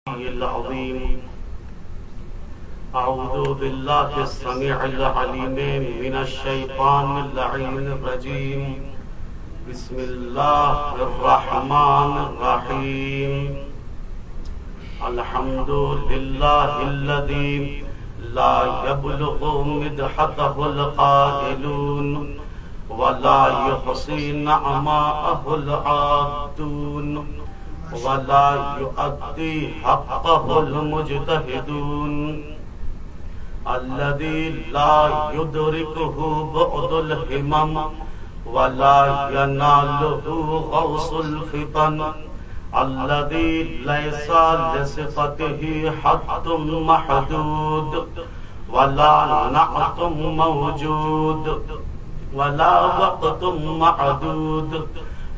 العظيم. أعوذ بالله السميع العليم من الشيطان اللعين الرجيم. بسم الله الرحمن الرحيم. الحمد لله الذي لا يبلغ مدحته القائلون ولا يحصي نعماءه العادون ولا يؤدي حقه المجتهدون. الذي لا يدركه بعد الهمم ولا يناله غوص الفتن. الذي ليس لصفته حد محدود ولا نعت موجود ولا وقت معدود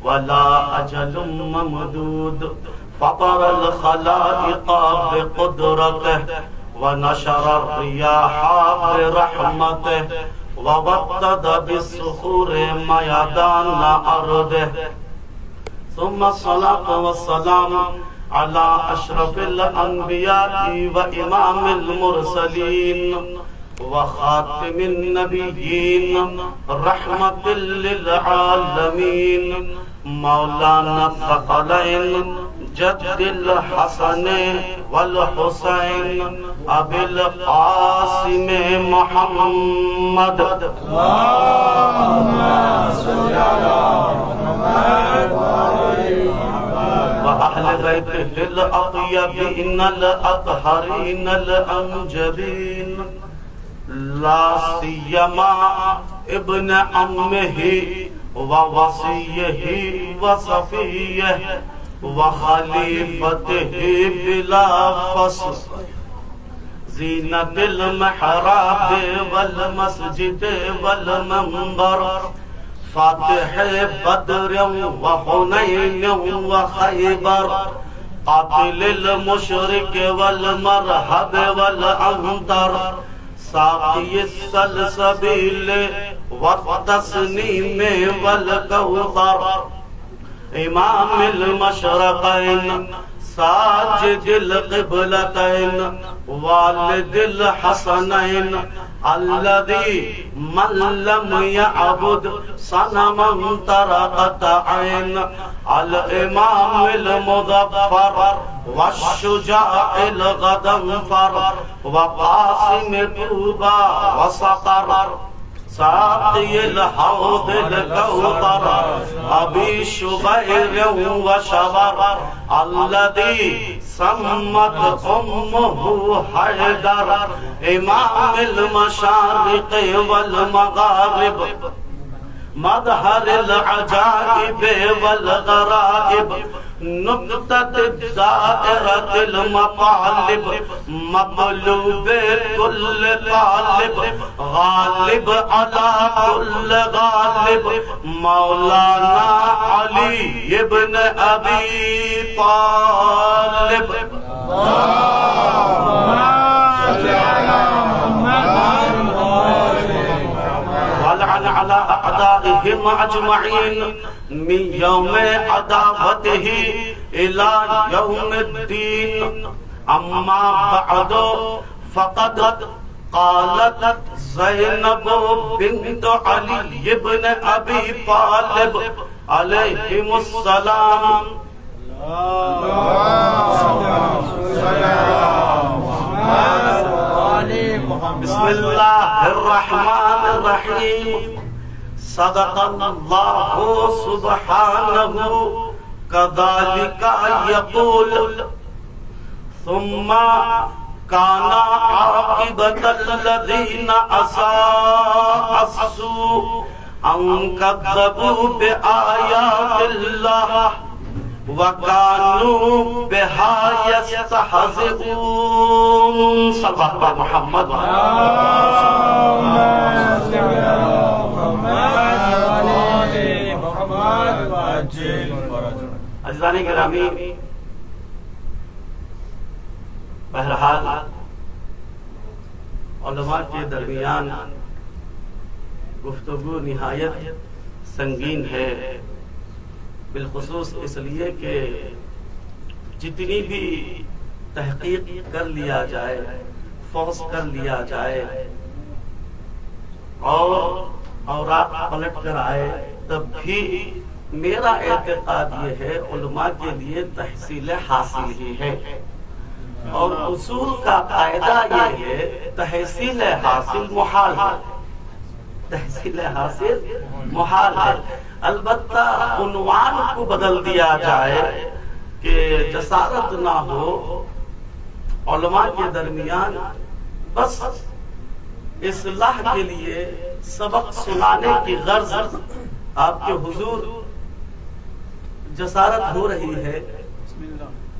ولا أجل ممدود. فطر الخلائق بقدرته ونشر الرياح برحمته ووطد بالصخور ميدان أرضه. ثم الصلاة والسلام على أشرف الأنبياء وإمام المرسلين وخاتم النبيين رحمة للعالمين مولانا الثقلين جد الحسن والحسين أبي القاسم محمد. اللهم صل على محمد وأهل بيته الأطيبين الأطهرين الأنجبين لا سيما ابن عمه ووصيه وصفيه وخليفته بلا فصل زينة المحراب والمسجد والمنبر فاتح بدر وحنين وخيبر قاتل المشرك والمرهب والعنتر ساقي السلسبيل والتسنيم والكوثر امام المشرقين ساجد القبلتين والد الحسنين الذي من لم يعبد صنما طرقت عين. الامام المظفر والشجاع الغضنفر وقاسم طوبى وصقر ساقي الحوض الكوثر أبي شبير وشبر الذي سمت أمه حيدر إمام المشارق والمغارب مظهر العجائب والغرائب نقطة الدائرة المطالب مطلوب كل طالب غالب على كل غالب مولانا علي بن أبي طالب. ولعن على أعدائهم أجمعين من يوم عداوته إلى يوم الدين. أما بعد فقد قالت زينب بنت علي بن أبي طالب عليهم السلام بسم الله الرحمن الرحيم. صدق الله سبحانه كذلك يقول. ثم كان عاقبة الذين أساءوا السوء أن كذبوا بآيات الله وكانوا بها يستهزئون. صلى الله على محمد عزیزان گرامی، بہرحال علماء کے درمیان گفتگو نہایت سنگین ہے، بالخصوص اس لیے کہ جتنی بھی تحقیق کر لیا جائے، فحص کر لیا جائے اور اوراق پلٹ کر آئے، تب بھی میرا اعتقاد یہ ہے علماء کے لیے تحصیل حاصل ہی ہے، اور اصول کا قاعدہ یہ ہے تحصیل حاصل محال ہے، تحصیل حاصل محال ہے۔ البتہ عنوان کو بدل دیا جائے کہ جسارت نہ ہو علماء کے درمیان، بس اصلاح کے لیے سبق سنانے کی غرض آپ کے حضور جسارت ہو رہی ہے۔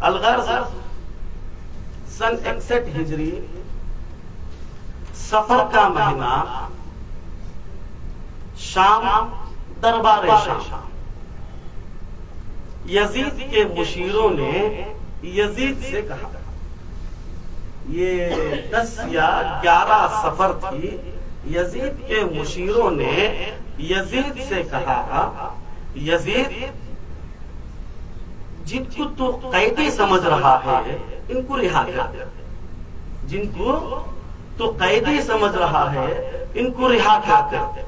الغرض سن 61 ہجری سفر کا مہینہ، شام، دربار شام، یزید کے مشیروں نے یزید سے کہا، یہ 10 یا 11 سفر تھی، یزید کے مشیروں نے یزید سے کہا، یزید جن کو تو قیدی سمجھ رہا ہے ان کو رہا کر، جن کو تو قیدی سمجھ رہا ہے ان کو رہا کر،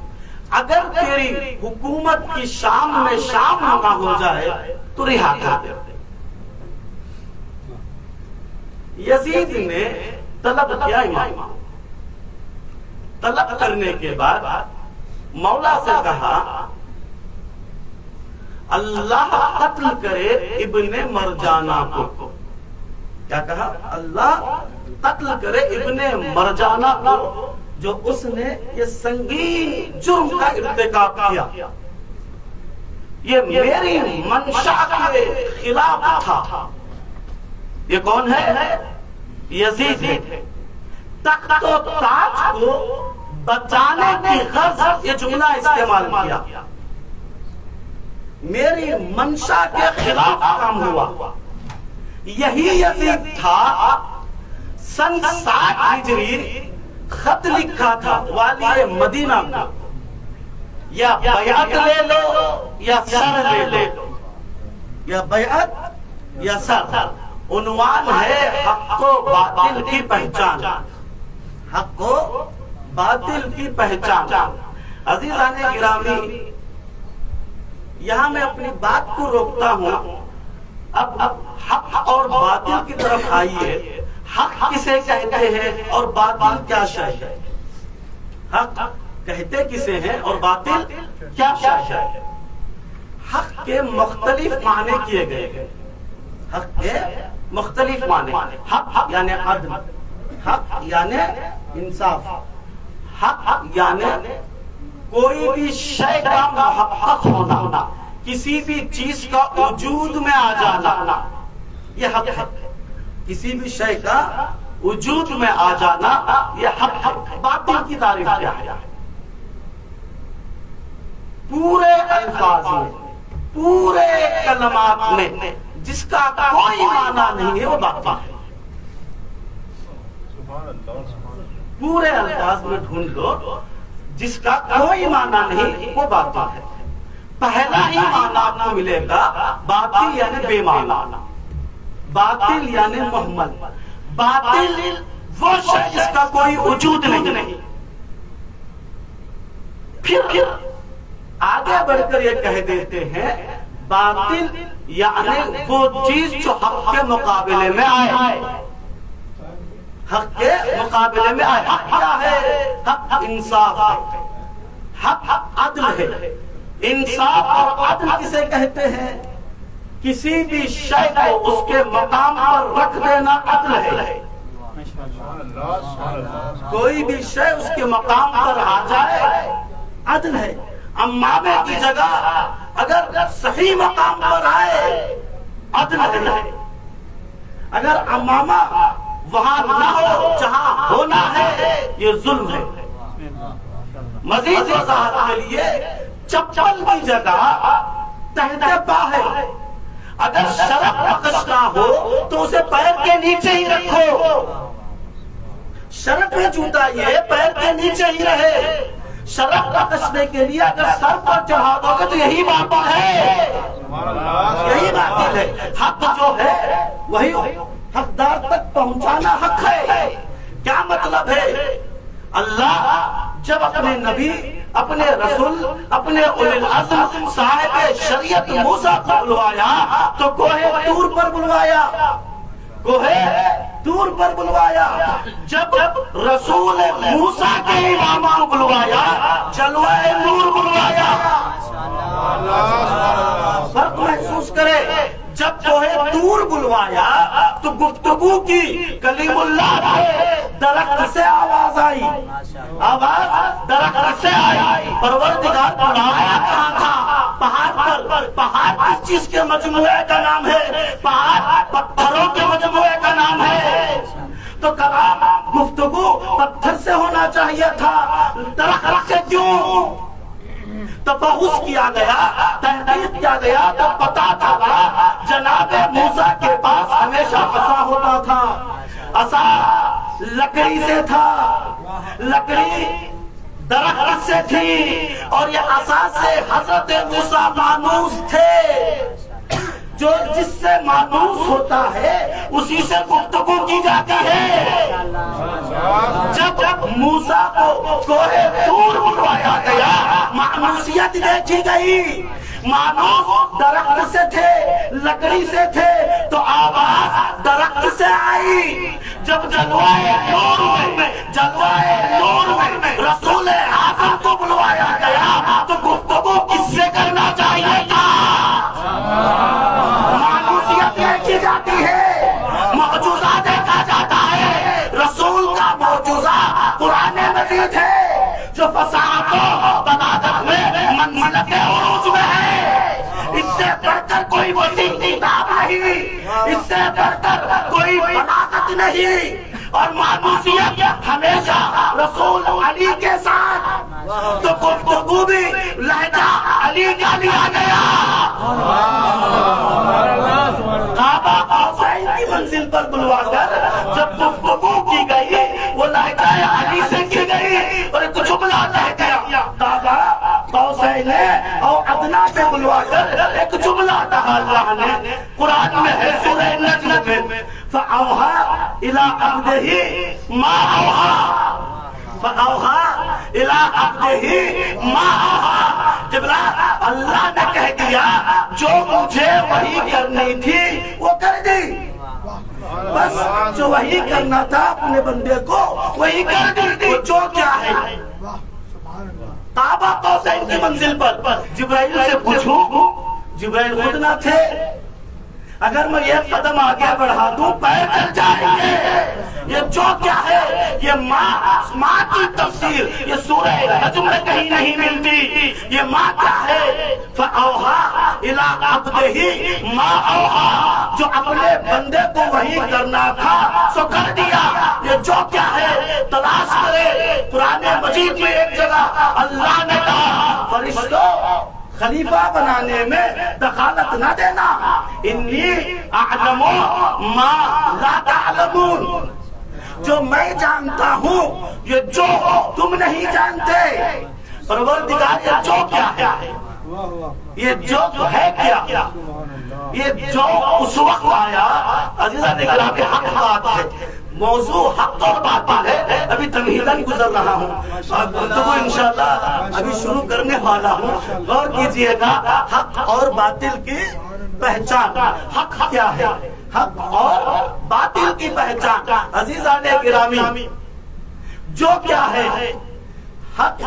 اگر تیری حکومت کی شام میں شام نہ ہو جائے تو رہا کر۔ یزید نے طلب کیا امام، طلب کرنے کے بعد مولا سے کہا اللہ قتل کرے ابن مرجانہ کو، کیا کہا؟ اللہ قتل کرے ابن مرجانہ کو، جو اس نے یہ سنگین جرم کا ارتکاب کیا، یہ میری منشا کے خلاف تھا۔ یہ کون ہے؟ یزید ہے۔ تخت و تاج کو بچانے کی غرض یہ جملہ استعمال کیا، میری منشا کے خلاف کام ہوا۔ یہی یزید تھا سن 60 ہجری خط لکھا تھا والی مدینہ کو، یا بیعت لے لو یا سر لے لو، یا بیعت یا سر۔ عنوان ہے حق و باطل کی پہچان، حق و باطل کی پہچان۔ عزیزان گرامی، یہاں میں اپنی بات کو روکتا ہوں، اب حق اور باطل کی طرف آئیے۔ حق کسے کہتے ہیں اور باطل کیا شے ہے؟ حق کہتے کسے ہیں اور باطل کیا شے ہے؟ حق کے مختلف معنی کیے گئے ہیں، حق کے مختلف معنی۔ حق یعنی عدل، حق یعنی انصاف، حق یعنی کوئی بھی شے کا محقق ہونا، کسی بھی چیز کا وجود میں آ جانا، یہ حق ہے۔ کسی بھی شے کا وجود میں آ جانا یہ حق ہے۔ باطل کی تعریف کیا ہے؟ پورے الفاظ میں، پورے کلمات میں جس کا کوئی معنی نہیں ہے وہ باطل ہے۔ پورے الفاظ میں ڈھونڈ لو، جس کا کوئی معنی نہیں وہ باطل ہے۔ پہلا ہی معنی آپ کو ملے گا باطل یعنی بے معنی، باطل یعنی محمل، باطل وہ شے جس کا کوئی وجود نہیں۔ پھر آگے بڑھ کر یہ کہہ دیتے ہیں باطل یعنی وہ چیز جو حق کے مقابلے میں آئے، حق کے مقابلے میں آئے۔ حق کیا ہے؟ حق انصاف ہے، حق عدل ہے۔ انصاف اور عدل کسے کہتے ہیں؟ کسی بھی شے کو اس کے مقام پر رکھ دینا عدل ہے۔ کوئی بھی شے اس کے مقام پر آ جائے عدل ہے۔ امامے کی جگہ اگر صحیح مقام پر آئے عدل ہے، اگر امامہ وہاں نہ ہو جہاں ہونا ہے یہ ظلم ہے۔ مزید وضاحت کے لیے چپل کی جگہ تحت پا ہے، اگر شرف نقش نہ ہو تو اسے پیر کے نیچے ہی رکھو۔ شرف میں جوتا یہ پیر کے نیچے ہی رہے۔ شرف نقشنے کے لیے اگر سر پر چڑھا دو گے تو یہی باطل ہے، یہی باطل ہے۔ حق جو ہے وہی حقدار تک پہنچانا حق ہے. کیا مطلب ہے؟ اللہ جب اپنے نبی، اپنے رسول، اپنے اولی العزم صاحب شریعت موسیٰ کو بلوایا تو کوہ طور پر بلوایا، کوہ طور پر بلوایا. جب رسول موسیٰ کے اماموں کو بلوایا جلوہ نور بلوایا. فرق محسوس کرے. جب کوہ طور بلوایا تو گفتگو کی، کلیم اللہ کے درخت سے آواز آئی، آواز درخت سے آئی. پروردگار بلایا کہاں تھا؟ پہاڑ پر. پہاڑ کس چیز کے مجموعے کا نام ہے؟ پہاڑ پتھروں کے مجموعے کا نام ہے. تو کلام گفتگو پتھر سے ہونا چاہیے تھا، درخت سے کیوں؟ تفحص کیا گیا، تحقیق کیا گیا تو پتا چلا جناب موسیٰ کے پاس ہمیشہ عصا ہوتا تھا. عصا لکڑی سے تھا، لکڑی درخت سے تھی، اور یہ عصا سے حضرت موسیٰ مانوس تھے. جو جس سے مانوس ہوتا ہے اسی سے گفتگو کی جاتی ہے. جب موسیٰ کو کوہ طور بلوایا گیا مانوسیت دیکھی گئی. مانوس درخت سے تھے، لکڑی سے تھے، تو آواز درخت سے آئی. جب جلوہ نور میں رسول اعظم کو بلوایا گیا تو گفتگو کس سے کرنا چاہیے تھا؟ مانوسیت دیکھی جاتی ہے، معجزہ دیکھا جاتا ہے. رسول کا معجزہ قرآن مجید ہے جو فصاحت و بلاغت میں منزلت عروج میں ہے. اس سے بڑھ کر کوئی وسیع کتاب نہیں، اس سے بڑھ کر کوئی بلاغت نہیں. اور مانوسیت ہمیشہ رسول علی کے ساتھ، تو گفتگو بھی لہجہ علی کا لیا گیا. کعبہ حسین کی منزل پر بلوا کر جب گفتگو کی گئی وہ لہجہ علی سے کی گئی اور ایک جملہ کہہ دیا. کعبہ حسین اور ادنا پہ بلوا کر ایک جملہ کہا اللہ نے. قرآن میں ہے سورہ نجم میں فَأَوْحَىٰ إِلَىٰ عَبْدِهِ مَا أَوْحَىٰ، فَأَوْحَىٰ إِلَىٰ عَبْدِهِ مَا أَوْحَىٰ. جبرائیل اللہ نے کہہ دیا جو مجھے وحی کرنی تھی وہ کر دی. بس جو وحی کرنا تھا اپنے بندے کو وہی کر دی. وہ جو کیا ہے؟ کعبہ قوسین کی منزل پر جبرائیل سے پوچھوں، جبرائیل خود نہ تھے. اگر میں یہ قدم آگے بڑھا دوں پیر چل جائیں گے. یہ جو کیا ہے؟ یہ ماں کی تفسیر یہ سورہ نجم میں کہیں نہیں ملتی. یہ ماں کیا ہے؟ فَأَوْحَىٰ إِلَىٰ عَبْدِهِ مَا أَوْحَىٰ، جو اپنے بندے کو وحی کرنا تھا سو کر دیا. یہ جو کیا ہے؟ تلاش کرے قرآن مجید میں ایک جگہ اللہ نے کہا فرشتوں خلیفہ بنانے میں دخالت نہ دینا. انی اعلم ما لا تعلمون، جو میں جانتا ہوں یہ جو تم نہیں جانتے. پروردگار یہ جو کیا ہے؟ یہ جو ہے کیا؟ یہ جو اس وقت آیا عزیزان اکرام حق بات ہے. موضوع حق اور باطل ہے. ابھی تمہیداً گزر رہا ہوں، گفتگو انشاءاللہ ابھی شروع کرنے والا ہوں. غور کیجئے گا حق اور باطل کی پہچان. حق کیا ہے؟ حق اور باطل کی پہچان. عزیزان گرامی جو کیا ہے؟ حق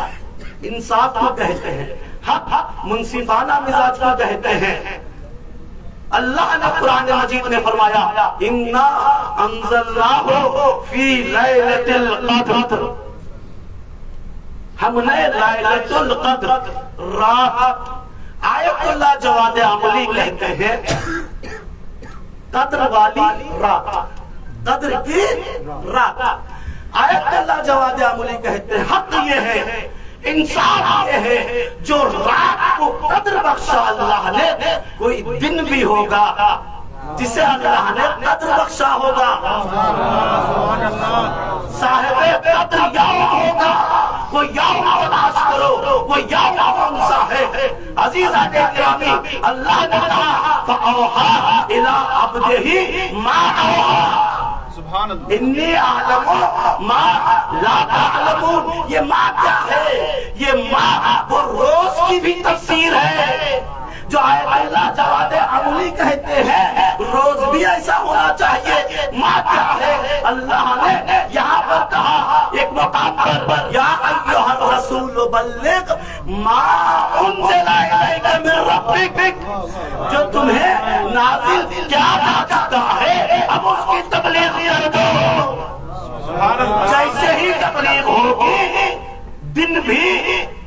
انصاف کو کہتے ہیں، حق منصفانہ مزاج کو کہتے ہیں. اللہ نے قرآن مجید میں فرمایا اِنَّا أَنزَلْنَاهُ فِي لَيْلَةِ الْقَدْرِ، ہم نے لیلۃ القدر رات. آیت اللہ جواد عملی کہتے ہیں قدر والی رات، قدر کی رات. آیت اللہ جواد عملی کہتے ہیں حق یہ ہے، انصاف یہ ہے جو رات کو قدر بخشا اللہ نے. کوئی دن بھی ہوگا جسے اللہ نے قدر بخشا ہوگا، صاحب قدر یوم ہوگا. وہ یوم تلاش کرو، وہ یوم کون سا ہے؟ عزیزان گرامی اللہ نے کہا فَأَوْحَا إِلَىٰ عَبْدِهِ مَا أَوْحَا انی اعلم ما لا تعلمون. یہ ماں کیا ہے؟ یہ ماں وہ روز کی بھی تفسیر ہے جو آیت اللہ جواد عملی کہتے ہیں روز بھی ایسا ہونا چاہیے. ماں کیا ہے؟ اللہ نے یہاں پر کہا ایک مقام پر یا ایھا الرسول بلغ ما انزل الیک من ربک، جو تمہیں نازل کیا جا چکا ہے اب اس کی تبلیغ کر دو. جیسے ہی تبلیغ ہوگی دن بھی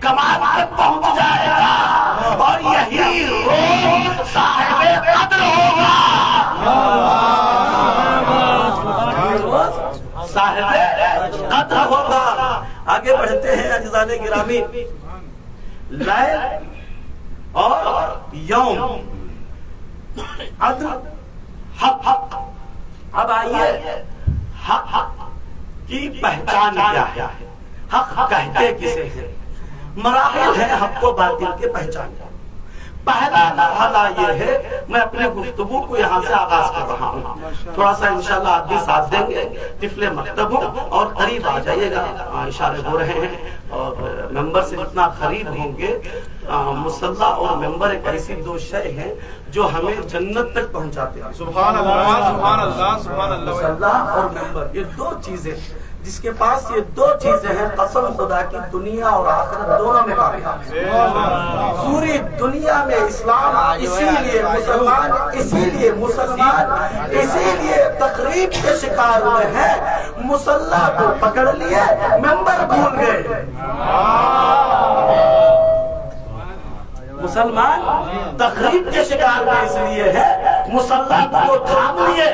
کمال تک پہنچ جائے گا اور یہی روز صاحب قدر ہوگا. صاحب قدر ہوگا. آگے بڑھتے ہیں عزیزان گرامی. لیل اور یوم، عدل، حق. اب آئیے حق کی پہچان کیا ہے؟ حق کہتے کسے ہیں؟ مراحل ہیں حق و باطل کے پہچان. پہلا مرحلہ یہ ہے، میں اپنے گفتگو کو یہاں سے آغاز کر رہا ہوں. تھوڑا سا انشاءاللہ آپ بھی ساتھ دیں گے. طفل مکتب ہوں اور قریب آ جائیے گا. اشارے ہو رہے ہیں اور ممبر سے جتنا قریب ہوں گے. مصلی اور ممبر ایک ایسی دو شے ہیں جو ہمیں جنت تک پہنچاتے ہیں. سبحان اللہ سبحان اللہ سبحان اللہ. مصلی اور ممبر یہ دو چیزیں، جس کے پاس یہ دو چیزیں ہیں قسم خدا کی دنیا اور آخرت دونوں میں کامیاب ہے. پوری دنیا میں اسلام اسی لیے مسلمان اسی لیے تقریب کے شکار ہوئے ہیں. مصلی کو پکڑ لیے، ممبر بھول گئے. مسلمان تقریب کے شکار میں اس لیے ہے، مصلی کو تھام لیے،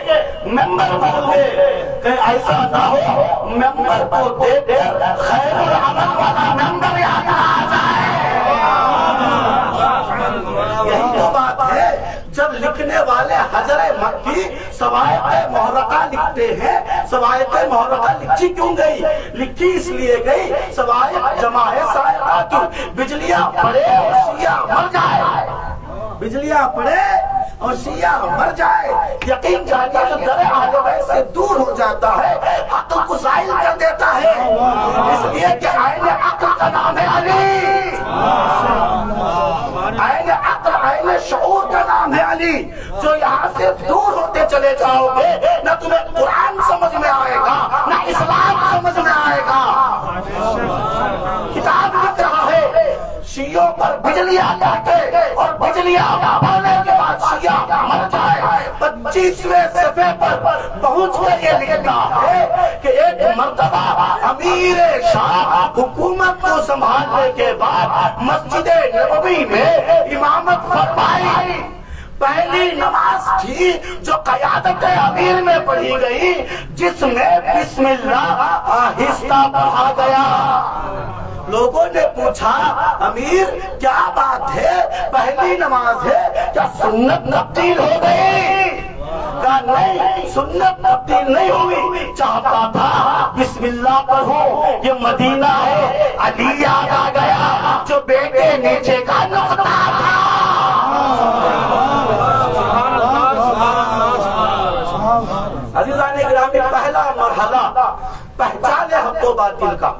ممبر بھول گئے. کہ ایسا نہ ہو ممبر کو دے دے خیر العمل والا ممبر یاد آ جائے. یہی تو بات ہے. جب لکھنے والے حجر مکی سوائق محرقہ لکھتے ہیں، سوائق محرقہ لکھی کیوں گئی؟ لکھی اس لیے گئی سوائق جمع ہے سائقہ کی. بجلیاں پڑے اور شیعہ مر جائے، بجلیاں پڑے اور شیعہ مر جائے. یقین جانیے تو در اہل بیت سے دور ہو جاتا ہے، عقل کو زائل کر دیتا ہے. اس لیے کہ عین عقل کا نام ہے علی، عین عقل عین شعور کا نام ہے علی. جو یہاں سے دور ہوتے چلے جاؤ گے نہ تمہیں قرآن سمجھ میں آئے گا نہ اسلام سمجھ میں آئے گا. کتاب لکھ رہا ہے شیعوں پر بجلیاں لاتے اور بجلیاں پڑنے کے بعد شیعہ مر جائے. 25ویں صفحے پر پہنچ کر یہ لکھتا ہے کہ ایک مرتبہ امیر شام حکومت کو سنبھالنے کے بعد مسجد نبوی میں امامت فرمائی. پہلی نماز تھی جو قیادت امیر میں پڑھی گئی، جس میں بسم اللہ آہستہ پڑھا گیا. لوگوں نے پوچھا امیر کیا بات ہے، پہلی نماز ہے، کیا سنت تبدیل ہو گئی؟ کہا نہیں، سنت تبدیل نہیں ہوئی. چاہتا تھا بسم اللہ پڑھو، یہ مدینہ ہے. علی یاد آ گیا جو بیٹے نیچے کا نقطہ تھا. عزیزان گرامی پہلا مرحلہ پہچان حق و باطل کا،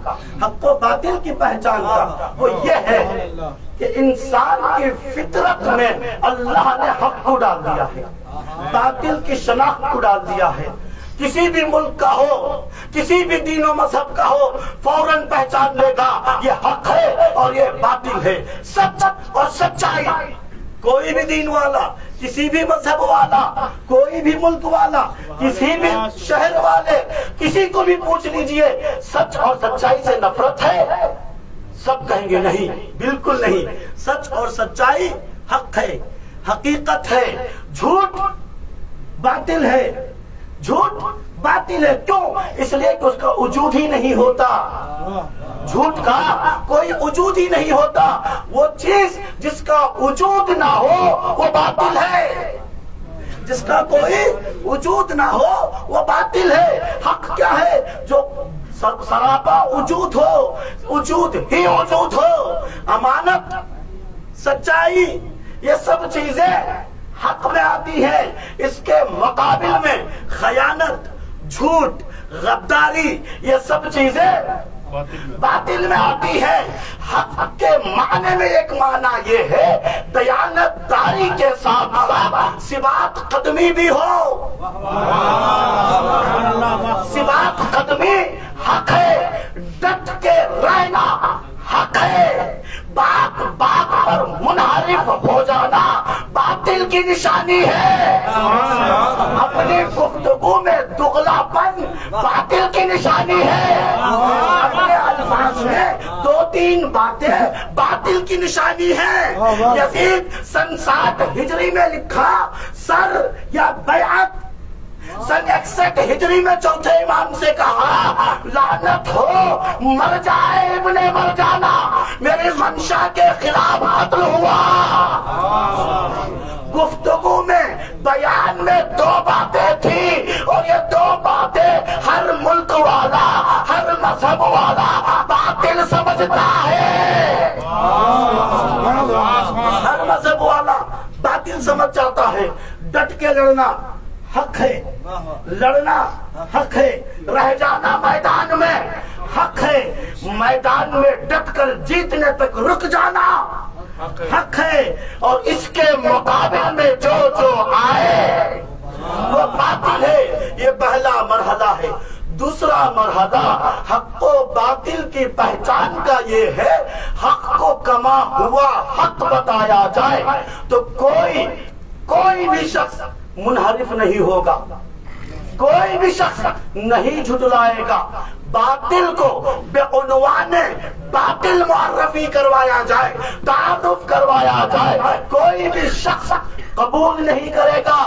حق و باطل کی پہچان کا وہ یہ ہے کہ انسان کی فطرت میں اللہ نے حق کو ڈال دیا ہے، باطل کی شناخت کو ڈال دیا ہے. کسی بھی ملک کا ہو، کسی بھی دین و مذہب کا ہو، فوراً پہچان لے گا یہ حق ہے اور یہ باطل ہے، سچ اور سچائی. کوئی بھی دین والا، کسی بھی مذہب والا، کوئی بھی ملک والا، کسی بھی شہر والے، کسی کو بھی پوچھ لیجئے سچ اور سچائی سے نفرت ہے؟ سب کہیں گے نہیں، بالکل نہیں. سچ اور سچائی حق ہے، حقیقت ہے. جھوٹ باطل ہے، جھوٹ باطل ہے. کیوں؟ اس لیے کہ اس کا وجود ہی نہیں ہوتا. جھوٹ کا کوئی وجود ہی نہیں ہوتا. وہ چیز جس کا وجود نہ ہو وہ باطل ہے، جس کا کوئی وجود نہ ہو وہ باطل ہے. حق کیا ہے؟ جو سراپا وجود ہو، وجود ہی وجود ہو. امانت سچائی، یہ سب چیزیں حق میں آتی ہیں. اس کے مقابل میں خیانت، جھوٹ، غداری، یہ سب چیزیں باطل میں آتی ہے. حق کے معنی میں ایک معنی یہ ہے دیانت داری کے ساتھ ساتھ سبات قدمی بھی ہو. سبات قدمی حق ہے، ڈٹ کے رہنا حق ہے. بات بات پر منحرف ہو جانا باطل کی نشانی ہے. اپنی گفتگو میں دغلا پن باطل کی نشانی ہے. اپنے الفاظ میں 2-3 باتیں باطل کی نشانی ہے. یزید سن 60 ہجری میں لکھا سر یا بیعت. سن 61 ہجری میں چوتھے امام سے کہا لعنت ہو مر جائے ابن مر جانا، میری منشا کے خلاف قتل ہوا. گفتگو میں بیان میں 2 باتیں تھی اور یہ 2 باتیں ہر ملک والا، ہر مذہب والا باطل سمجھتا ہے. ہر مذہب والا باطل سمجھ جاتا ہے. ڈٹ کے لڑنا حق ہے، لڑنا حق ہے، رہ جانا میدان میں حق ہے، میدان میں ڈٹ کر جیتنے تک رک جانا حق ہے. اور اس کے مقابل میں جو جو آئے وہ باطل ہے. یہ پہلا مرحلہ ہے. دوسرا مرحلہ حق و باطل کی پہچان کا یہ ہے حق کو کما ہوا حق بتایا جائے تو کوئی بھی شخص منحرف نہیں ہوگا، کوئی بھی شخص نہیں جھٹلائے گا. باطل کو بے عنوان باطل معرفی کروایا جائے، تعارف کروایا جائے، کوئی بھی شخص قبول نہیں کرے گا.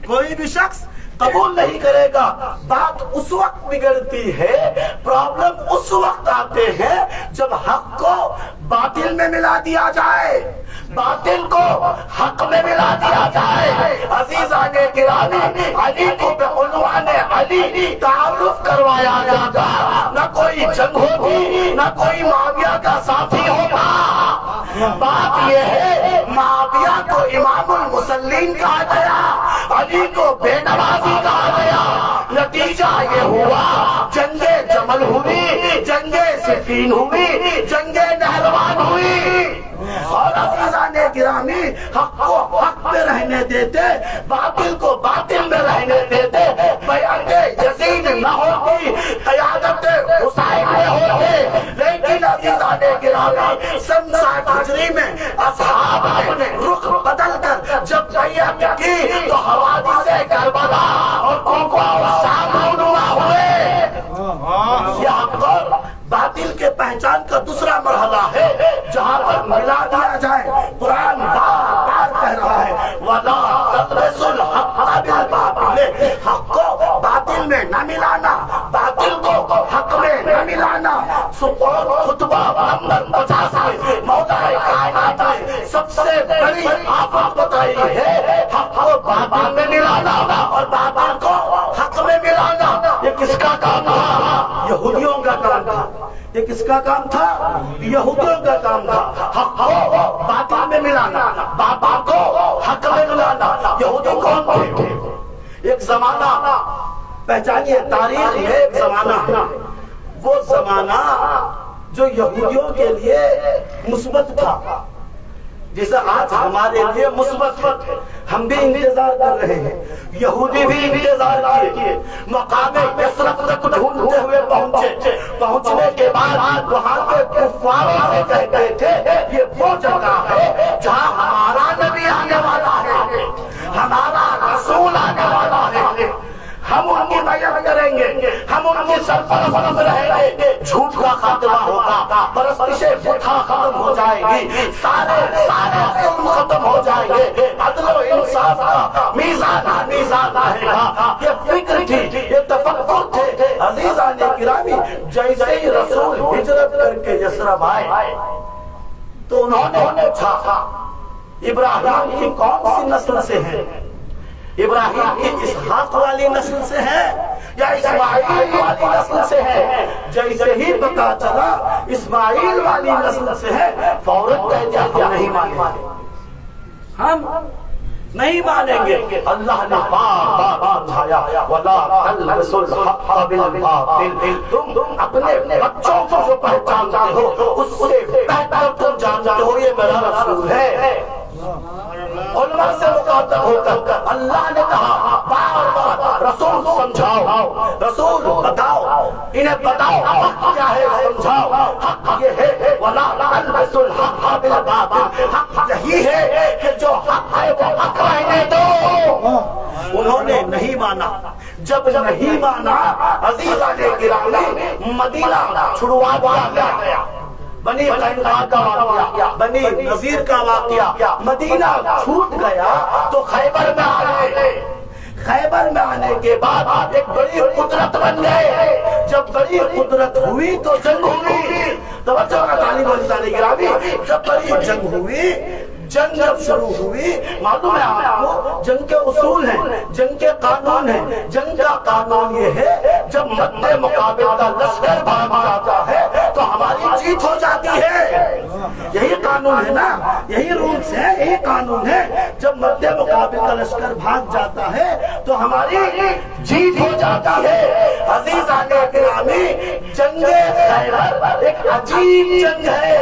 کوئی بھی شخص قبول نہیں کرے گا. بات اس وقت بگڑتی ہے، پرابلم اس وقت آتے ہیں جب حق کو باطل میں ملا دیا جائے، باطل کو حق میں ملا دیا جائے. عزیزان گرامی، علی کو بے عنوان علی تعارف کروایا جاتا، نہ کوئی جنگ ہوگی، نہ کوئی معاویہ کا ساتھی ہوگا. بات یہ ہے معاویہ کو امام المصلین کہا گیا، علی کو بے نمازی کہا گیا. نتیجہ یہ ہوا جنگ جمل ہوئی، جنگ صفین ہوئی، جنگ نہروان ہوئی. اور عزیزان گرامی، حق کو حق میں رہنے دیتے، باطل کو باطل میں رہنے دیتے. بیعت یزید نہ ہوتی، قیادت حسین میں ہوتے. لیکن عزیزان گرامی، سن 60 ہجری میں اصحاب نے رخ بدل کر جب بیعت کی تو حوادث کربلا اور کوفہ اور شام رونما ہوئے. یہ حق اور باطل کے پہچان کا دوسرا مرحلہ ہے جہاں پر ملا دیا جائے. قرآن بار بار کہہ رہا ہے وَلَا تَلْبِسُوا الْحَقَّ بِالْبَاطِلِ. حق کو باطل میں نہ ملانا، باطل کو حق میں نہ ملانا. خطبہ نمبر 50 میں مولا کائنات نے سب سے بڑی آفت بتائی ہے حق کو باطل میں ملانا اور باطل کو حق میں ملانا. یہ کس کا کام تھا؟ یہودیوں کا کام تھا. یہ کس کا کام تھا؟ یہودیوں کا کام تھا. حق کو باطل میں ملانا، باطل کو حق میں ملانا. یہودی کون تھے؟ ایک زمانہ پہچانیے تاریخ میں، ایک زمانہ، وہ زمانہ جو یہودیوں کے لیے مثبت تھا، جیسا آج ہمارے لیے مثبت. ہم بھی انتظار کر رہے ہیں، یہودی بھی انتظار کیے. مقام یثرب تک ڈھونڈتے ہوئے پہنچنے کے بعد وہاں کے کفاروں سے کہتے تھے یہ وہ جگہ ہے جہاں ہمارا نبی آنے والا ہے، ہمارا رسول آنے والا ہے، ہم ان کی بیعت کریں گے، ہم ان کی سرپرست رہیں گے. جھوٹ کا خاتمہ ہوگا، پرستش بتھا ختم ہو جائے گی، سارے ظلم ختم ہو جائیں گے، عدل و انصاف کا میزان آئے گا. یہ فکر تھی، یہ تفکر تھے. عزیزان گرامی، جیسے ہی رسول ہجرت کر کے یثرب آئے تو انہوں نے پوچھا ابراہیم کی کون سی نسل سے ہے؟ ابراہیم کی اسحاق والی نسل سے ہے یا اسماعیل والی نسل سے ہے؟ جیسے ہی پتا چلا اسماعیل والی نسل سے ہے فوراً کہہ دیا ہم نہیں مانیں گے، ہم نہیں مانیں گے۔ اللہ نے بار بار سمجھایا وَلَا تَلْبِسُوا الْحَقَّ بِالْبَاطِلِ، تم اپنے بچوں کو جو پہچانتے ہو اس سے بہتر تم جانتے ہو یہ میرا رسول ہے۔ علماء سے مخاطب ہو کر اللہ نے کہا بار بار رسول سمجھاؤ، رسول بتاؤ، انہیں بتاؤ حق کیا ہے، سمجھاؤ حق یہ ہے وَلَا تَلْبِسُوا الْحَقَّ بِالْبَاطِلِ، حق یہی ہے کہ جو حق ہے وہ حق رہنے دو۔ انہوں نے نہیں مانا، جب نہیں مانا عزیزان گرامی مدینہ چھڑوا دیا گیا، بنی قینقاع کا واقعہ، بنی نذیر کا واقعہ، مدینہ چھوٹ گیا تو خیبر میں آ گئے۔ خیبر میں آنے کے بعد ایک بڑی قدرت بن گئے، جب بڑی قدرت ہوئی تو جنگ ہوئی۔ توجہ کا طالب علم گرامی، جب بڑی جنگ ہوئی، جنگ جب شروع ہوئی، معلوم ہے آپ کو جنگ کے اصول ہیں، جنگ کے قانون ہیں۔ جنگ کا قانون یہ ہے جب مد مقابل کا لشکر بھاگ جاتا ہے تو ہماری جیت ہو جاتی ہے، یہی قانون ہے نا، یہی رولز ہے، یہی قانون ہے۔ جب مد مقابل کا لشکر بھاگ جاتا ہے تو ہماری جیت ہو جاتی ہے۔ عزیزان گرامی، جنگ خیبر ایک عجیب جنگ ہے۔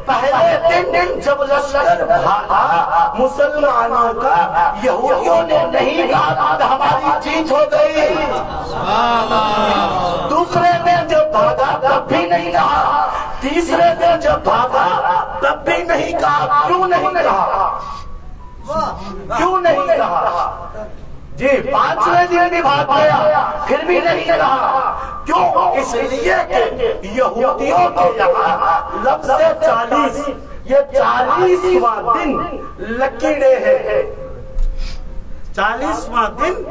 پہلے دن جب لشکر بھاگا مسلمانوں کا، یہودیوں نے نہیں کہا ہماری جیت ہو گئی۔ دوسرے دن جب بھاگا تب بھی نہیں کہا، تیسرے دن جب بھاگا تب بھی نہیں کہا۔ کیوں نہیں کہا؟ کیوں نہیں کہا؟ جی پانچویں دن بھی بھاگ گیا پھر بھی نہیں کہا۔ کیوں؟ اس لیے کہ یہودیوں کے یہاں لفظ 40، یہ 40واں دن لکیڑے ہے، 40واں دن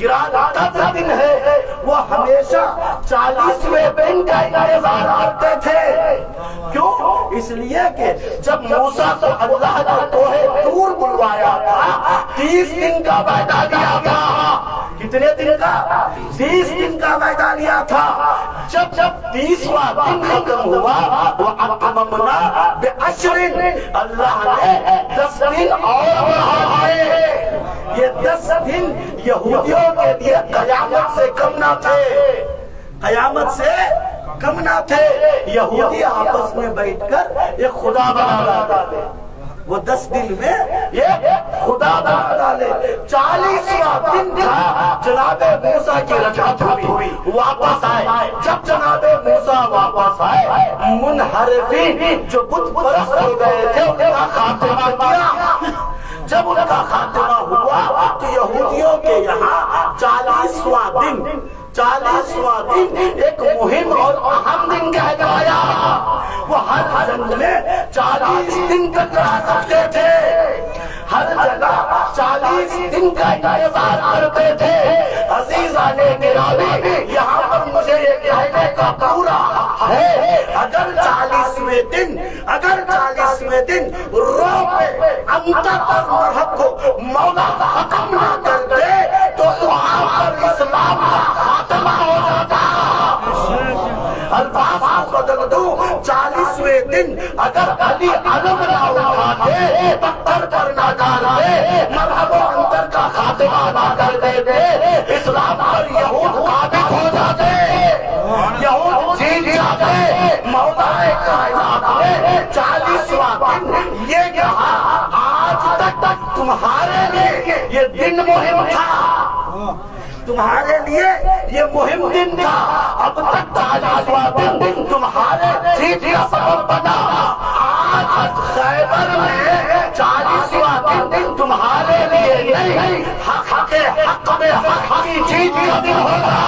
گران قدر دن ہے، وہ ہمیشہ 40ویں دن کا انتظار کرتے تھے۔ کیوں؟ اس لیے کہ جب موسیٰ کو اللہ نے کوہ طور بلوایا تھا 30 دن کا وعدہ لیا تھا۔ کتنے دن کا؟ 30 دن کا وعدہ لیا تھا۔ جب 30واں دن ختم ہوا وَأَتْمَمْنَا بِعَشْرٍ، اللہ نے 10 دن اور بڑھا دیے۔ یہ 10 دن یہودیوں کے لیے قیامت سے کم نہ تھے، قیامت سے کم نہ تھے۔ یہودی آپس میں بیٹھ کر ایک خدا بنا ڈالے، وہ 10 دن میں یہ خدا بنا ڈالے۔ 40واں دن تھا، جناب موسیٰ کی رجعت ہوئی، واپس آئے۔ جب جناب موسیٰ واپس آئے، منحرفین جو بت پرست ہو گئے تھے ان کا خاتمہ کیا۔ جب ان کا خاتمہ ہوا تو یہودیوں کے یہاں 40واں دن ایک مہم اور اہم دن کہلایا۔ وہ ہر جنگ میں 40 دن تک رہا کرتے تھے، ہر جگہ 40 دن کا انتظار کرتے تھے۔ عزیزان گرامی، یہاں پر مجھے یہ کہنے کا پورا حق ہے، اگر 40ویں دن روم میں انتر اور مرحب کو مولا حکم نہ کرتے تو وہاں پر اسلام کا خاتمہ ہو جاتا۔ الفاظ کو بدل دوں، 40ویں دن اگر علی علم نہ اٹھاتے، پتھر پر نہ ڈالتے، مرحب و انتر کا خاتمہ نہ کر دیتے، اسلام پر یہود قابض ہو جاتے، یہود جیت جاتے۔ مولا کائنات نے 40واں دن یہ کہا آج تک تمہارے لیے یہ دن مہم تھا، تمہارے لیے یہ مہم دن تھا، اب تک 40واں دن تمہارے جیت کا سبب بنا۔ آج خیبر میں 40واں دن تمہارے لیے نہیں، حق کے حق میں حق کی جیت کا دن ہوگا۔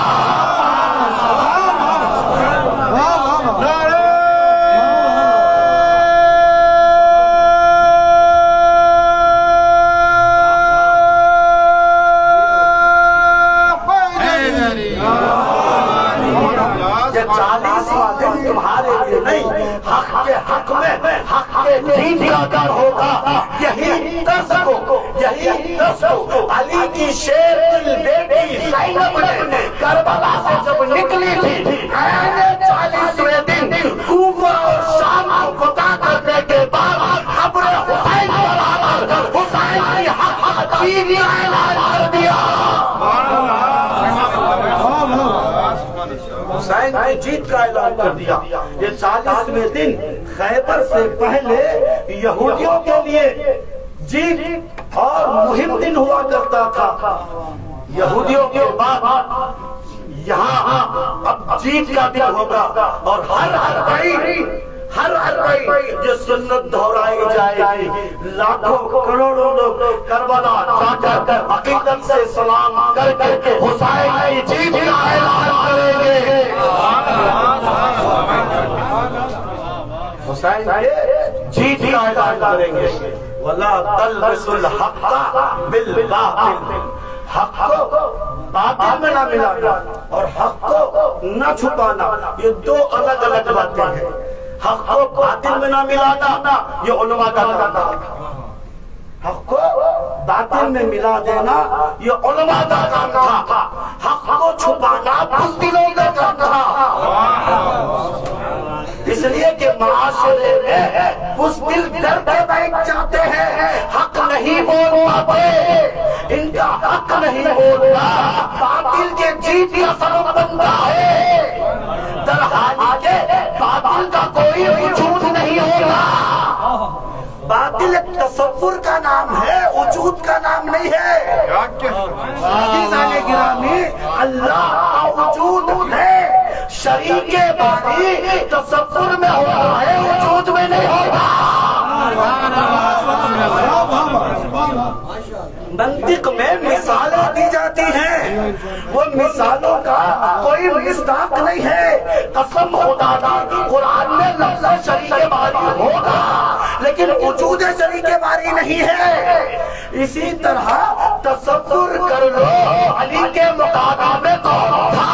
حق میں حق کے دین کا در ہوگا۔ یہی درس کو علی کی شیر دل بیٹی زینب نے کربلا سے جب نکلی تھی، حسین کی جیت کا اعلان کر دیا. یہ 40ویں دن خیبر سے پہلے یہودیوں کے لیے جیت اور مہم دن ہوا کرتا تھا. یہودیوں کے بعد یہاں اب جیت کا دن ہوگا اور ہر بھائی یہ سنت دہرائی جائے گی. لاکھوں کروڑوں لوگ کربلا جا کر عقیدت سے سلام کر کے حسین کی جیت کا اعلان کریں گے. حسین کی جیت کا اعلان کریں گے. وَلَا تَلْبِسُوا الْحَقَّ بِالْبَاطِلِ. حق کو باطل میں نہ ملانا اور حق کو نہ چھپانا، یہ دو الگ الگ باتیں ہیں. حق کو باطل میں نہ ملانا یہ علماء کا کام تھا. حق کو باطل میں ملا دینا یہ علماء کا کام تھا. حق کو چھپانا بزدلوں کا کام تھا. اس لیے کہ معاشرے میں بزدل ڈر کے بیٹھ جاتے ہیں، حق نہیں بول پاتے. ان کا حق نہیں بولنا باطل کے جیت کا سبب بنتا ہے. در حالی کہ باطل کا کوئی وجود نہیں ہوگا. باطل ایک تصور کا نام ہے، وجود کا نام نہیں ہے. عزیزان گرامی، اللہ کا وجود ہے. شریک باری تصور میں ہو رہا ہے، وجود میں نہیں ہوگا. منطق میں مثالیں دی جاتی ہیں، وہ مثالوں کا کوئی مصداق نہیں ہے. قسم خدا کی قرآن میں لفظ شریک باری ہوگا لیکن وجود شریک باری نہیں ہے. اسی طرح تصور کر لو علی کے مقابلے میں کون تھا.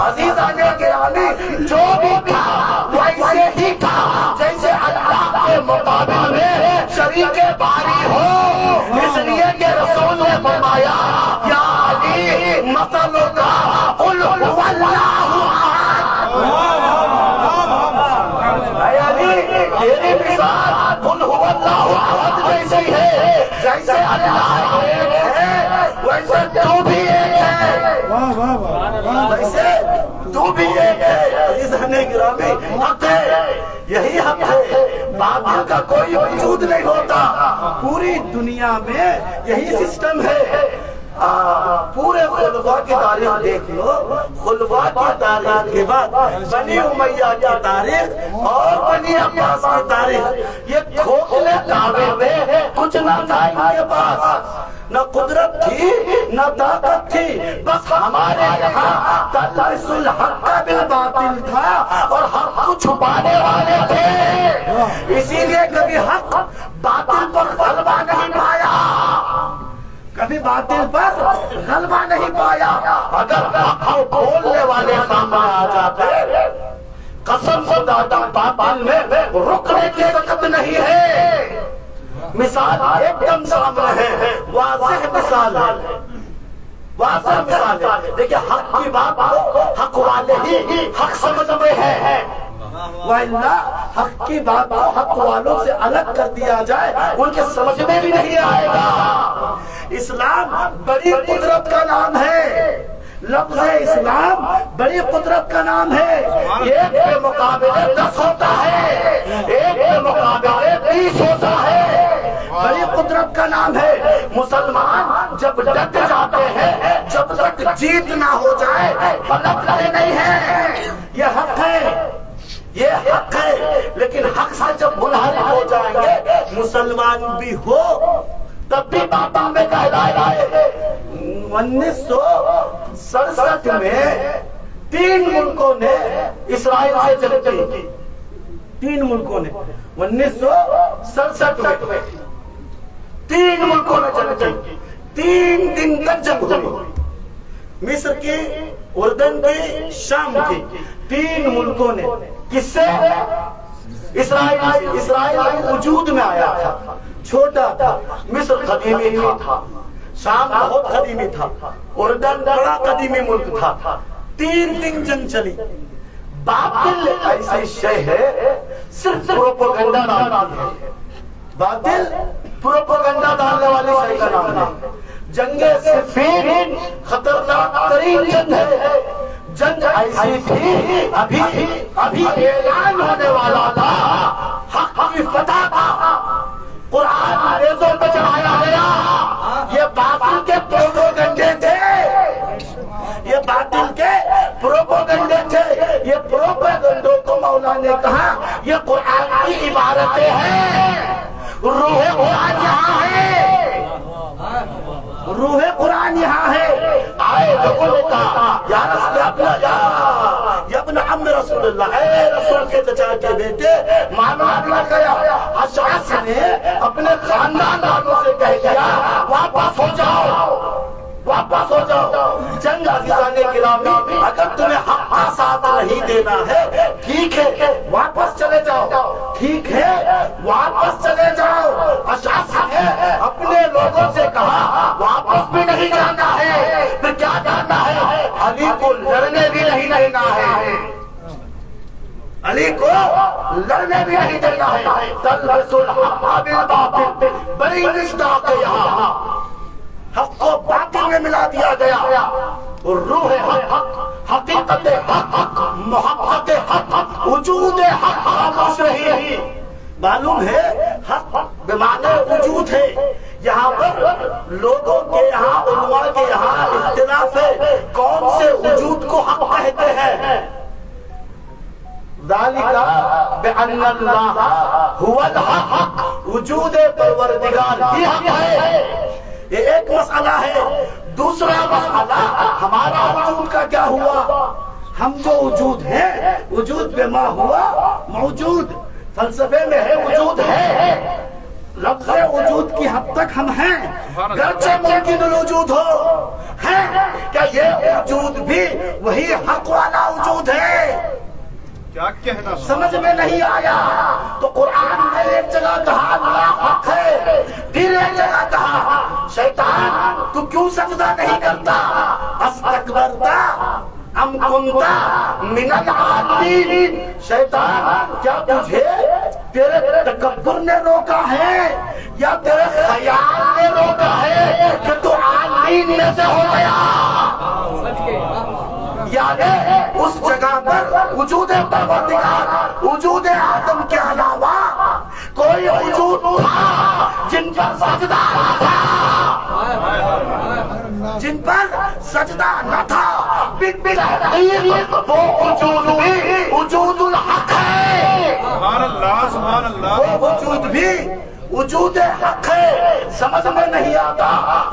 عزیزان گرامی، جو بھی تھا ویسے ہی تھا جیسے اللہ کے مقابلے میں شریک باری ہو. اس لیے کہ رسول نے فرمایا یا علی مثلوں کا قل هو اللہ احد. اے علی تیری مثال قل هو اللہ احد جیسی ہے. جیسے اللہ ایک ہے ویسے تو بھی ایک ہے. ویسے تو بھی ایک ہے. عزیزان گرامی، حق ہے، یہی حق ہے. باطل کا کوئی وجود نہیں ہوتا. پوری دنیا میں یہی سسٹم ہے. پورے خلفاء کی تاریخ دیکھ لو. خلفاء کی تاریخ کے بعد بنی امیہ کی تاریخ اور بنی عباس کی تاریخ، یہ کھوکھلے دعوے میں کچھ نہ تھا ان کے پاس. نہ قدرت تھی نہ طاقت تھی. بس ہمارے یہاں تلبس الحق بالباطل تھا اور حق کو چھپانے والے تھے. اسی لیے کبھی حق باطل پر غلبہ نہیں پایا. کبھی باطل پر غلبہ نہیں پایا. اگر حق کو بولنے والے سامنے آ جاتے قسم خدا باطل میں رکنے کی طاقت نہیں ہے. مثال ایک دم سامنے ہے، واضح مثال ہے. واضح مثال ہے. دیکھیں حق کی بات کو حق والے ہی حق سمجھ میں ہے، وَإِلَّا حق کی بات کو حق والوں سے الگ کر دیا جائے ان کے سمجھ میں بھی نہیں آئے گا. اسلام بڑی قدرت کا نام ہے. لفظ اسلام بڑی قدرت کا نام ہے. ایک کے مقابلے 10 ہوتا ہے، ایک کے مقابلے 20 ہوتا ہے. بڑی قدرت کا نام ہے. مسلمان جب ڈٹ جاتے ہیں، جب تک جیت نہ ہو جائے پلٹتے نہیں ہیں. یہ حق ہے، یہ حق ہے. لیکن حق سے جب منحرف ہو جائیں گے مسلمان بھی ہو تب بھی باطل میں کہلائے گئے. 1967 میں 3 ملکوں نے اسرائیل سے جنگ کی. 3 ملکوں نے 1967 میں 3 ملکوں نے جنگ کی. 3 دن تک جنگ ہوئی. مصر کی، اردن کی، شام کی. 3 ملکوں نے. کس سے؟ اسرائیل وجود میں آیا تھا، چھوٹا تھا. مصر قدیمی تھا، شام بہت قدیمی تھا، اردن بڑا قدیمی ملک تھا. 3 دن جنگ چلی. باطل ایسی شے ہے صرف پروپیگنڈا ڈالتی ہے. باطل پروپیگنڈا ڈالنے والی شے کا نام ہے. جنگ صفین خطرناک ترین جنگ ہے. جنگ ایسی تھی ابھی اعلان ہونے والا تھا, حق کی فتح تھا, قرآن نیزوں پہ چڑھایا گیا. یہ باطل کے پروپیگنڈے تھے, یہ باطل کے پروپیگنڈے تھے. یہ پروپیگنڈوں کو مولا نے کہا یہ قرآن کی عبارتیں ہیں, روح قرآن یہاں ہے, روح قرآن یہاں ہے. آئے لوگوں نے کہا یا رسول اللہ, یا ابن عم رسول اللہ, اے رسول کے چچا کے بیٹے, معاملہ گیا. اشعث نے اپنے خاندان والوں سے کہہ دیا واپس ہو جاؤ, واپس ہو جاؤ. جنگ عزیزان گرامی, اگر تمہیں حق کا ساتھ نہیں دینا ہے ٹھیک ہے واپس چلے جاؤ, ٹھیک ہے واپس چلے جاؤ. اشعث نے اپنے لوگوں سے کہا واپس بھی نہیں جانا ہے, پھر کیا جانا ہے, علی کو لڑنے بھی نہیں دینا ہے, علی کو لڑنے بھی نہیں دینا ہے. تلبس الحق بالباطل, بڑی مصداق ہے یہاں, حق کو باطل میں ملا دیا گیا. اور روح حق, حقیقت حق, محبت حق, وجود حق خاموش رہی. معلوم ہے حق بمعنی وجود ہے. یہاں پر لوگوں کے یہاں, علماء کے یہاں اختلاف ہے کون سے وجود کو حق کہتے ہیں. ذالک بأن اللہ هو الحق, وجود پروردگار ہی حق ہے. یہ ایک مسئلہ ہے. دوسرا مسئلہ ہمارا وجود کا کیا ہوا. ہم جو وجود ہیں, وجود بے ما ہوا موجود, فلسفے میں ہے وجود ہے. لفظ وجود کی حد تک ہم ہیں, گرچہ ممکن الوجود ہو ہے کہ یہ وجود بھی وہی حق والا وجود ہے. کیا کہنا سمجھ میں نہیں آیا تو قرآن نے ایک جگہ کہا اللہ حق ہے, پھر ایک جگہ کہا شیطان تو کیوں سجدہ نہیں کرتا, استکبرتا ام کنتا من العالین. شیطان کیا تجھے تیرے تکبر نے روکا ہے یا تیرے خیال نے روکا ہے کہ تو عالمین میں سے ہو گیا. یعنی اس جگہ پر وجود پروردگار, وجود آدم کے علاوہ کوئی وجود تھا جن پر سجدہ نہ تھا, جن پر سجدہ نہ تھا. بالتحقیق وہ وجود بھی وجود الحق ہے. سبحان اللہ, سبحان اللہ. وہ وجود بھی وجود حق ہے. سمجھ میں نہیں آتا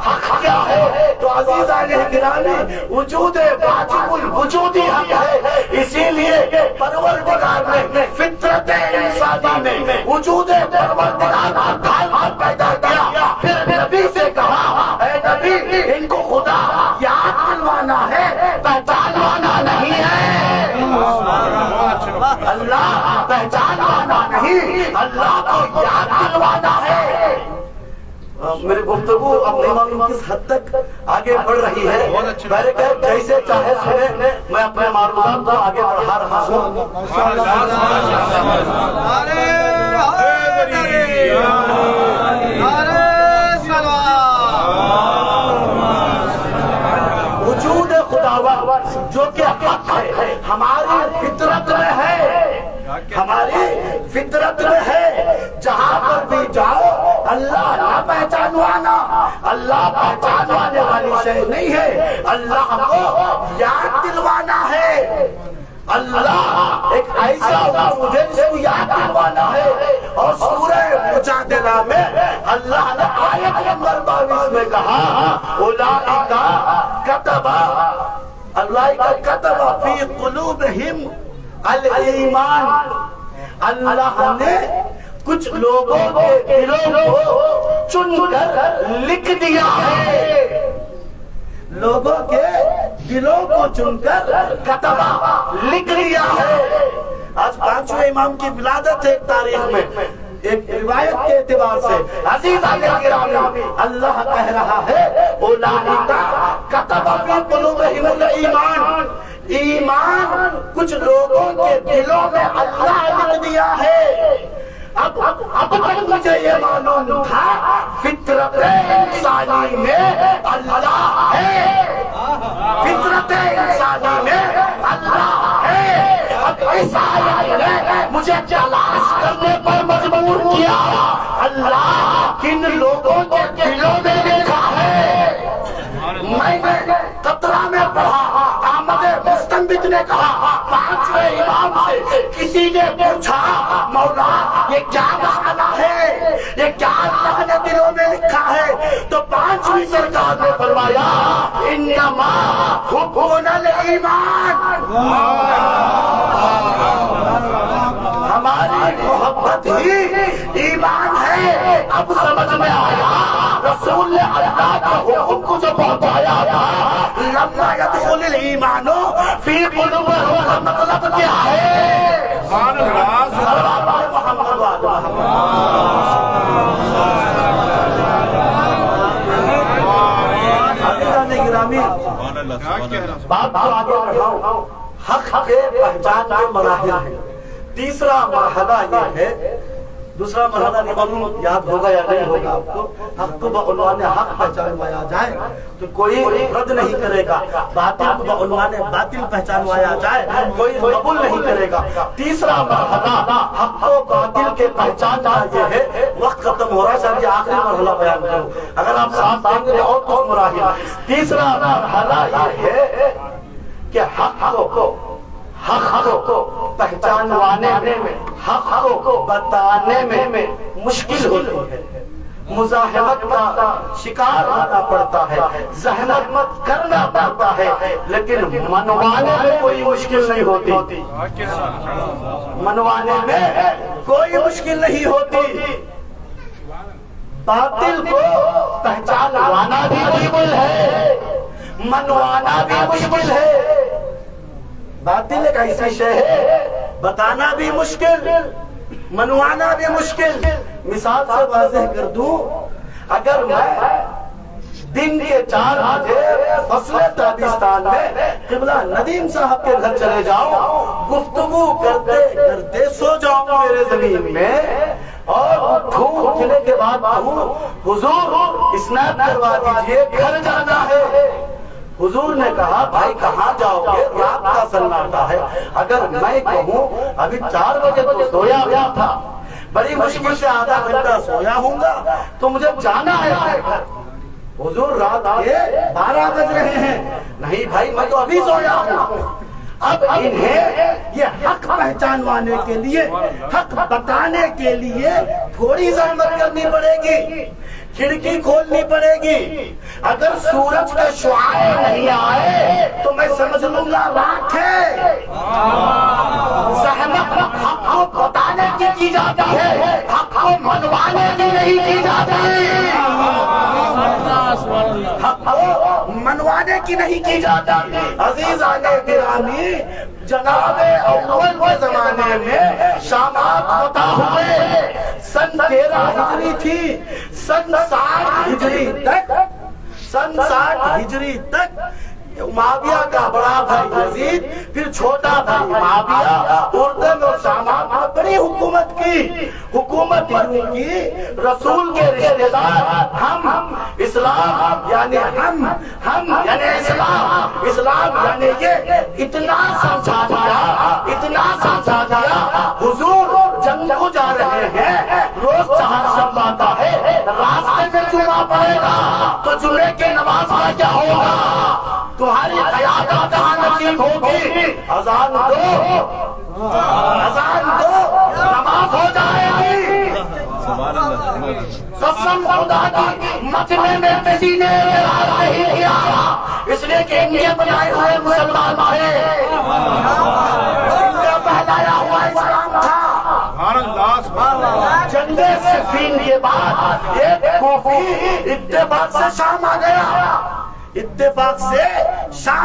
حق کیا ہے تو عزیزان گرامی وجود واجب الوجود ہی حق ہے. اسی لیے پروردگار نے فطرت انسانی میں وجود پروردگار کا تعلق پیدا کیا. پھر نبی سے کہا اے نبی ان کو خدا یاد دلوانا ہے, پہچانوانا نہیں ہے. اللہ پہچانوانا نہیں, اللہ کو یاد دلوانا ہے. میری گفتگو اپنے معلوم کس حد تک آگے بڑھ رہی ہے, میں نے کہا جیسے چاہے سنے, میں اپنے معلومات کو آگے بڑھا رہا ہوں. وجود خداوند جو کہ حق ہے, ہماری فطرت میں ہے, ہماری فطرت میں ہے. جہاں پر بھی جاؤ اللہ نہ پہچانوانا, اللہ پہچانوانے والی شے نہیں ہے, اللہ کو یاد دلوانا ہے. اللہ ایک ایسا وجود ہے جس کو یاد دلوانا ہے. اور سورہ مجادلہ میں اللہ نے آیت نمبر 22 میں کہا اولئک کتب, اللہ کتب فی قلوبہم الایمان. اللہ نے کچھ لوگوں کے دلوں کو چن کر لکھ دیا ہے, لوگوں کے دلوں کو چن کر کتبہ لکھ دیا ہے. آج 5ویں امام کی ولادت ہے ایک تاریخ میں, ایک روایت کے اعتبار سے. عزیزان گرامی اللہ کہہ رہا ہے اولئک کتب فی قلوبہم الایمان, ایمان کچھ لوگوں کے دلوں میں اللہ لکھ دیا ہے. اب تک مجھے یہ معلوم تھا فطرت انسانی میں اللہ ہے، فطرت انسانی میں اللہ ہے۔ اب اس آیت نے مجھے تلاش کرنے پر مجبور کیا اللہ کن لوگوں کے دلوں میں لکھا ہے۔ میں نے قطرہ میں پڑھا، احمد مستنبط نے کہا، پانچویں امام سے کسی نے پوچھا مولا یہ کیا مسئلہ ہے، یہ کیا اللہ نے دلوں میں لکھا ہے؟ تو پانچویں سرکار نے فرمایا انما حبون الایمان، ہماری محبت ہی ایمان ہے۔ اب سمجھ میں آیا رسول نے اللہ کے حکم کو جو پہنچایا تھا لما يدخل الایمان فی قلوبہم کا مطلب کیا ہے؟ سبحان اللہ، صلوات محمد و آل محمد۔ عزیزان گرامی، کیا کہنا؟ بات کو آگے بڑھاؤں، حق کے پہچان کے مراحل ہیں۔ تیسرا مرحلہ یہ ہے، دوسرا مرحلہ نہیں معلوم یاد ہوگا یا نہیں ہوگا آپ کو، حق کو بعنوان حق پہچانوایا جائے تو کوئی رد نہیں کرے گا، باطل کو بعنوان باطل پہچانوایا جائے کوئی قبول نہیں کرے گا۔ تیسرا مرحلہ حق کو باطل کے پہچاننا یہ ہے۔ وقت ختم ہو رہا ہے، سر یہ آخری مرحلہ بیان کروں، اگر آپ ساتھ دیں گے اور کچھ مراحل۔ تیسرا مرحلہ یہ ہے کہ حق کو پہچانوانے میں، حق کو بتانے میں مشکل ہوتی ہے، مزاحمت کا شکار ہونا پڑتا ہے، زحمت کرنا پڑتا ہے، لیکن منوانے میں کوئی مشکل نہیں ہوتی، کیا کہنا؟ منوانے میں کوئی مشکل نہیں ہوتی۔ باطل کو پہچانوانا بھی مشکل ہے، منوانا بھی مشکل ہے۔ باطل ایک ایسی شے ہے، بتانا بھی مشکل، منوانا بھی مشکل۔ مثال سے واضح کر دوں، اگر میں دن کے 4 بجے فصل تابستان میں قبلہ ندیم صاحب کے گھر چلے جاؤں، گفتگو کرتے کرتے سو جاؤں میرے زمین میں، اور اٹھوں اٹھنے کے بعد کہوں حضور اسنیپ کروا دیجئے گھر جانا ہے، حضور نے کہا بھائی کہاں جاؤ گے، رات کا سناٹا ہے۔ اگر میں کہوں ابھی 4 بجے تو سویا ہوا تھا، بڑی مشکل سے آدھا گھنٹہ سویا ہوں گا تو مجھے جانا ہے گھر، حضور رات کے 12 بج رہے ہیں، نہیں بھائی میں تو ابھی سویا ہوں۔ اب انہیں یہ حق پہچانوانے کے لیے، حق بتانے کے لیے تھوڑی زحمت کرنی پڑے گی، کھڑکی کھولنی پڑے گی۔ اگر سورج کے شعاع نہیں آئے تو میں سمجھ لوں گا رات ہے۔ زحمت حق کو بتانے کی جاتی ہے، حق کو منوانے کی نہیں کی جاتی، حق کو منوانے کی نہیں کی جاتی۔ عزیزان گرامی، جناب اول کے زمانے میں شامات فتح ہوئے، سن 13 ہجری تھی، سن 60 ہجری تک معاویہ کا بڑا بھائی یزید، پھر چھوٹا بھائی معاویہ، اردن اور شامات میں بڑی حکومت کی، حکومت کی رسول کے رشتہ دار ہم، اسلام یعنی ہم یعنی اسلام یعنی یہ اتنا سمجھا دیا، حضور جنگ کو جا رہے ہیں، روز چہارشنبہ آتا ہے، راستے میں جمعہ پڑے گا تو جمعے کی نماز کا کیا ہوگا؟ تمہاری قیادت کہاں نصیب ہوگی؟ اذان دو نماز ہو جائے گی۔ قسم خدا کی مجمع میں کسی نے اعتراض نہیں کیا، اس لیے کہ ان کے بنائے ہوئے مسلمان تھے، ان کا پہلایا ہوا اسلام تھا۔ جنگ صفین کے بعد ایک کوفی اتفاق سے شام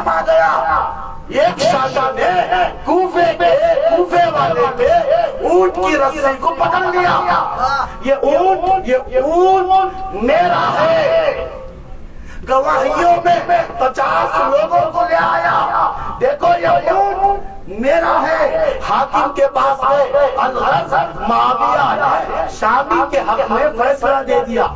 آ گیا، ایک شاگرد نے کوفے والے پہ اونٹ کی رسی کو پکڑ لیا، یہ اونٹ میرا ہے، گواہیوں میں 50 لوگوں کو لے آیا، دیکھو یہ اونٹ میرا ہے. حاکم کے پاس گئے. الغرض معاویہ نے شامی کے حق میں فیصلہ دے دیا.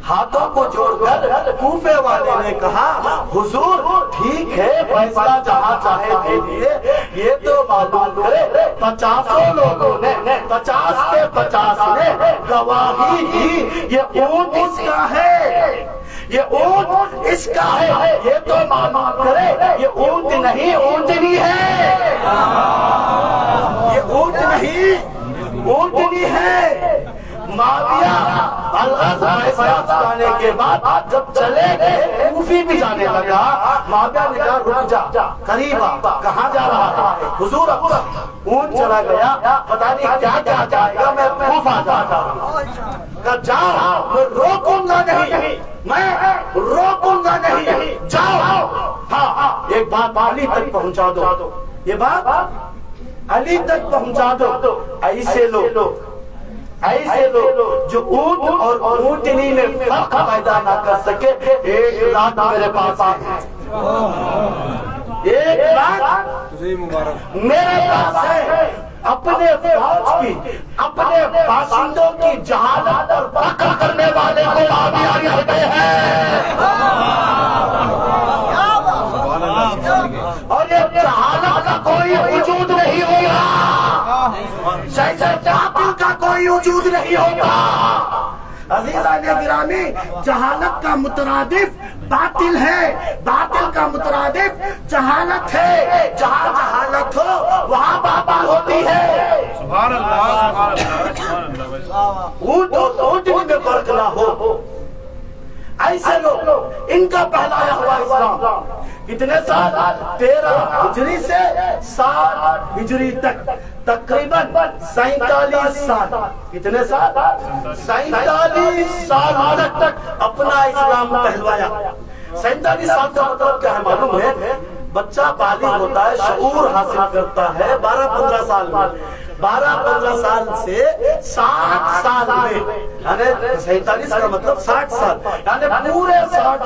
ہاتھوں کو جوڑ کر کوفے والے نے کہا حضور ٹھیک ہے فیصلہ جہاں چاہے دے دیے. یہ تو معلوم کرے 50 لوگوں نے 50 کے 50 نے گواہی دی یہ اونٹ اس کا ہے, یہ اونٹ اس کا ہے. یہ تو معلوم کرے یہ اونٹ نہیں اونٹنی ہے, یہ اونٹ نہیں اونٹنی ہے. معاویہ الغرض فیصلہ سنانے کے بعد جب چلے گئے کوفی بھی جانے لگا. معاویہ نے کہا رک جا, قریب آ, کہاں جا رہا ہے؟ حضور اب اونٹ چلا گیا, پتہ نہیں کیا کیا جائے گا, میں کوفہ جا رہا ہوں. کہا جاؤ, میں روکوں گا نہیں, میں روکوں گا نہیں, جاؤ. ہاں ایک بات علی تک پہنچا دو, یہ بات علی تک پہنچا دو. ایسے لوگ جو اونٹ اور اونٹنی میں فرق پیدا نہ کر سکے, 1 لاکھ میرے پاس ہے, 1 لاکھ میرے پاس ہے. اپنے فوج کی, اپنے باشندوں کی جہالت اور فخر کرنے والے کو معاویہ کہتے ہیں. اور یہ جہالت کا کوئی وجود نہیں ہوگا, جیسے باطل کا کوئی وجود نہیں ہوگا. عزیزان گرامی, جہالت کا مترادف باطل ہے, باطل کا مترادف جہالت ہے. جہاں جہالت ہو وہاں باطل ہوتی ہے. سبحان اللہ, سبحان اللہ. اونٹ اور اونٹنی میں فرق نہ ہو. ایسے لوگ, ان کا پہلایا ہوا اسلام کتنے سال, 13 ہجری سے 7 ہجری تک, تقریباً 47 سال. کتنے سال؟ 47 سال تک اپنا اسلام پہلوایا. 47 سال کا مطلب کیا ہے معلوم ہے؟ بچہ بالغ ہوتا ہے, شعور حاصل کرتا ہے 12-15 سال میں. 12-15 سال سے 60 سال میں, یعنی 47 کا مطلب 60 سال, یعنی پورے 60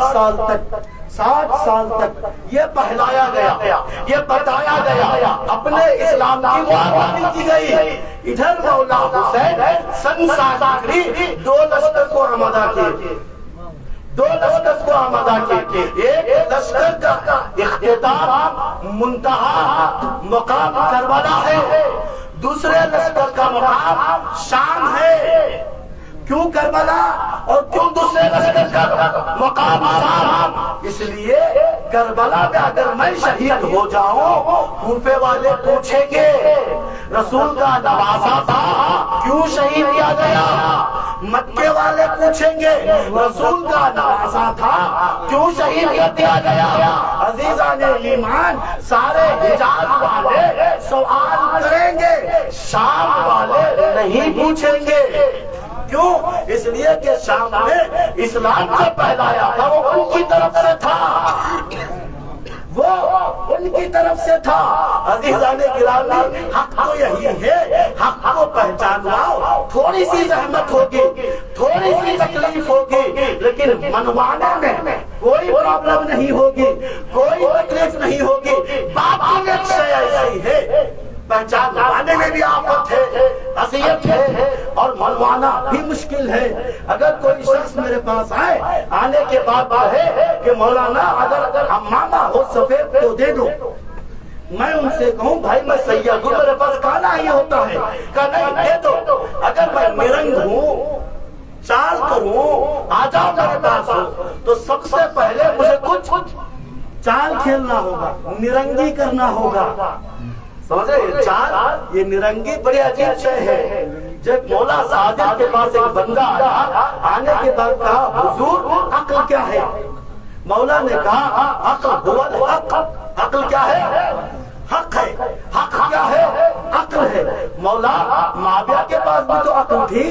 سال تک یہ پہلایا گیا, یہ بتایا گیا, اپنے اسلام کی معرفی کی گئی. ادھر مولا حسین سن 60 ہجری 2 لشکر کو آمادہ کیے, 2 لشکر کو آمادہ کیے. ایک لشکر کا اختتام منتہا مقام کربلا ہے, دوسرے لشکر کا مقام شام ہے. کیوں کربلا اور کیوں دوسرے لشکر کا مقام شام؟ اس لیے کربلا میں اگر میں شہید ہو جاؤں, کوفے والے پوچھیں گے رسول کا نواسا تھا کیوں شہید کیا گیا. مکے والے پوچھیں گے رسول کا نواسا تھا کیوں شہید کر دیا گیا. عزیزان ایمان, سارے حجاز والے سوال کریں گے, شام والے نہیں پوچھیں گے. کیوں؟ اس لیے کہ شام میں اسلام جو پہلایا تھا وہ ان کی طرف سے تھا, وہ ان کی طرف سے تھا. عزیزان گرامی, حق تو یہی ہے, حق کو پہچانواؤ. تھوڑی سی زحمت ہوگی, تھوڑی سی تکلیف ہوگی, لیکن منوانے میں کوئی پرابلم نہیں ہوگی, کوئی تکلیف نہیں ہوگی. باطل ایک شے ایسی ہے, پہچانوانے میں بھی آفت ہے, اذیت ہے, اور منوانا بھی مشکل ہے. اگر کوئی شخص میرے پاس آئے, آنے کے بعد کہے کہ مولانا اگر حمامہ ہو سفید تو دے دو, میں ان سے کہوں بھائی میں سیاح ہوں, میرے پاس کالا ہی ہوتا ہے, کہ نہیں دے دو. اگر میں مرنگ ہوں, چال کروں, آ جاؤ میرے پاس ہو, تو سب سے پہلے مجھے کچھ چال کھیلنا ہوگا, مرنگی کرنا ہوگا. سمجھ رہے, چال, یہ مرنگی بڑی عجیب شے ہے. جب مولا صادق کے پاس ایک بندہ آیا, آنے کے بعد کہا حضور عقل کیا ہے؟ مولا نے کہا عقل هو الحق. عقل کیا ہے؟ حق ہے. حق کیا ہے؟ عقل ہے. مولا معاویہ کے پاس بھی تو عقل تھی.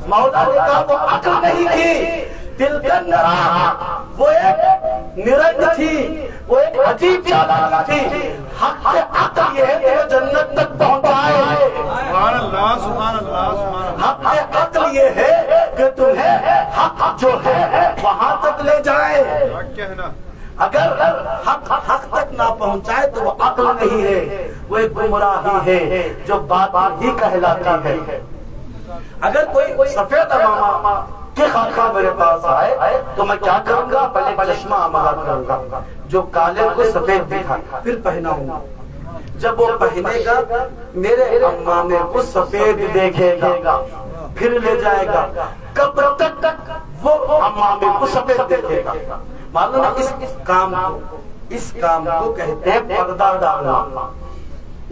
مولا نے کہا وہ عقل نہیں تھی, دل کا نرا, وہ ایک نرنگ تھی, وہ ایک عجیب چالاک تھی. حق کے عقل یہ ہے کہ وہ جنت تک پہنچائے. سبحان اللہ, سبحان اللہ, سبحان اللہ. حق کے عقل یہ ہے کہ تمہیں حق جو ہے وہاں تک لے جائے. حق کہنا, اگر حق تک نہ پہنچائے تو وہ عقل نہیں ہے، وہ ایک گمراہی ہے جو بات ہی کہلاتی ہے۔ اگر کوئی سفید امامہ کے خاکہ میرے پاس آئے تو میں کیا کروں گا؟ پہلے چشمہ امارت کروں گا، جو کالے کو سفید دکھا، پھر پہناؤں گا۔ جب وہ پہنے گا میرے امامے کو سفید دیکھے گا، پھر لے جائے گا، کب تک وہ امامے کو سفید دیکھے گا؟ معلوم ہے اس کام کو کہتے ہیں پردہ ڈالنا،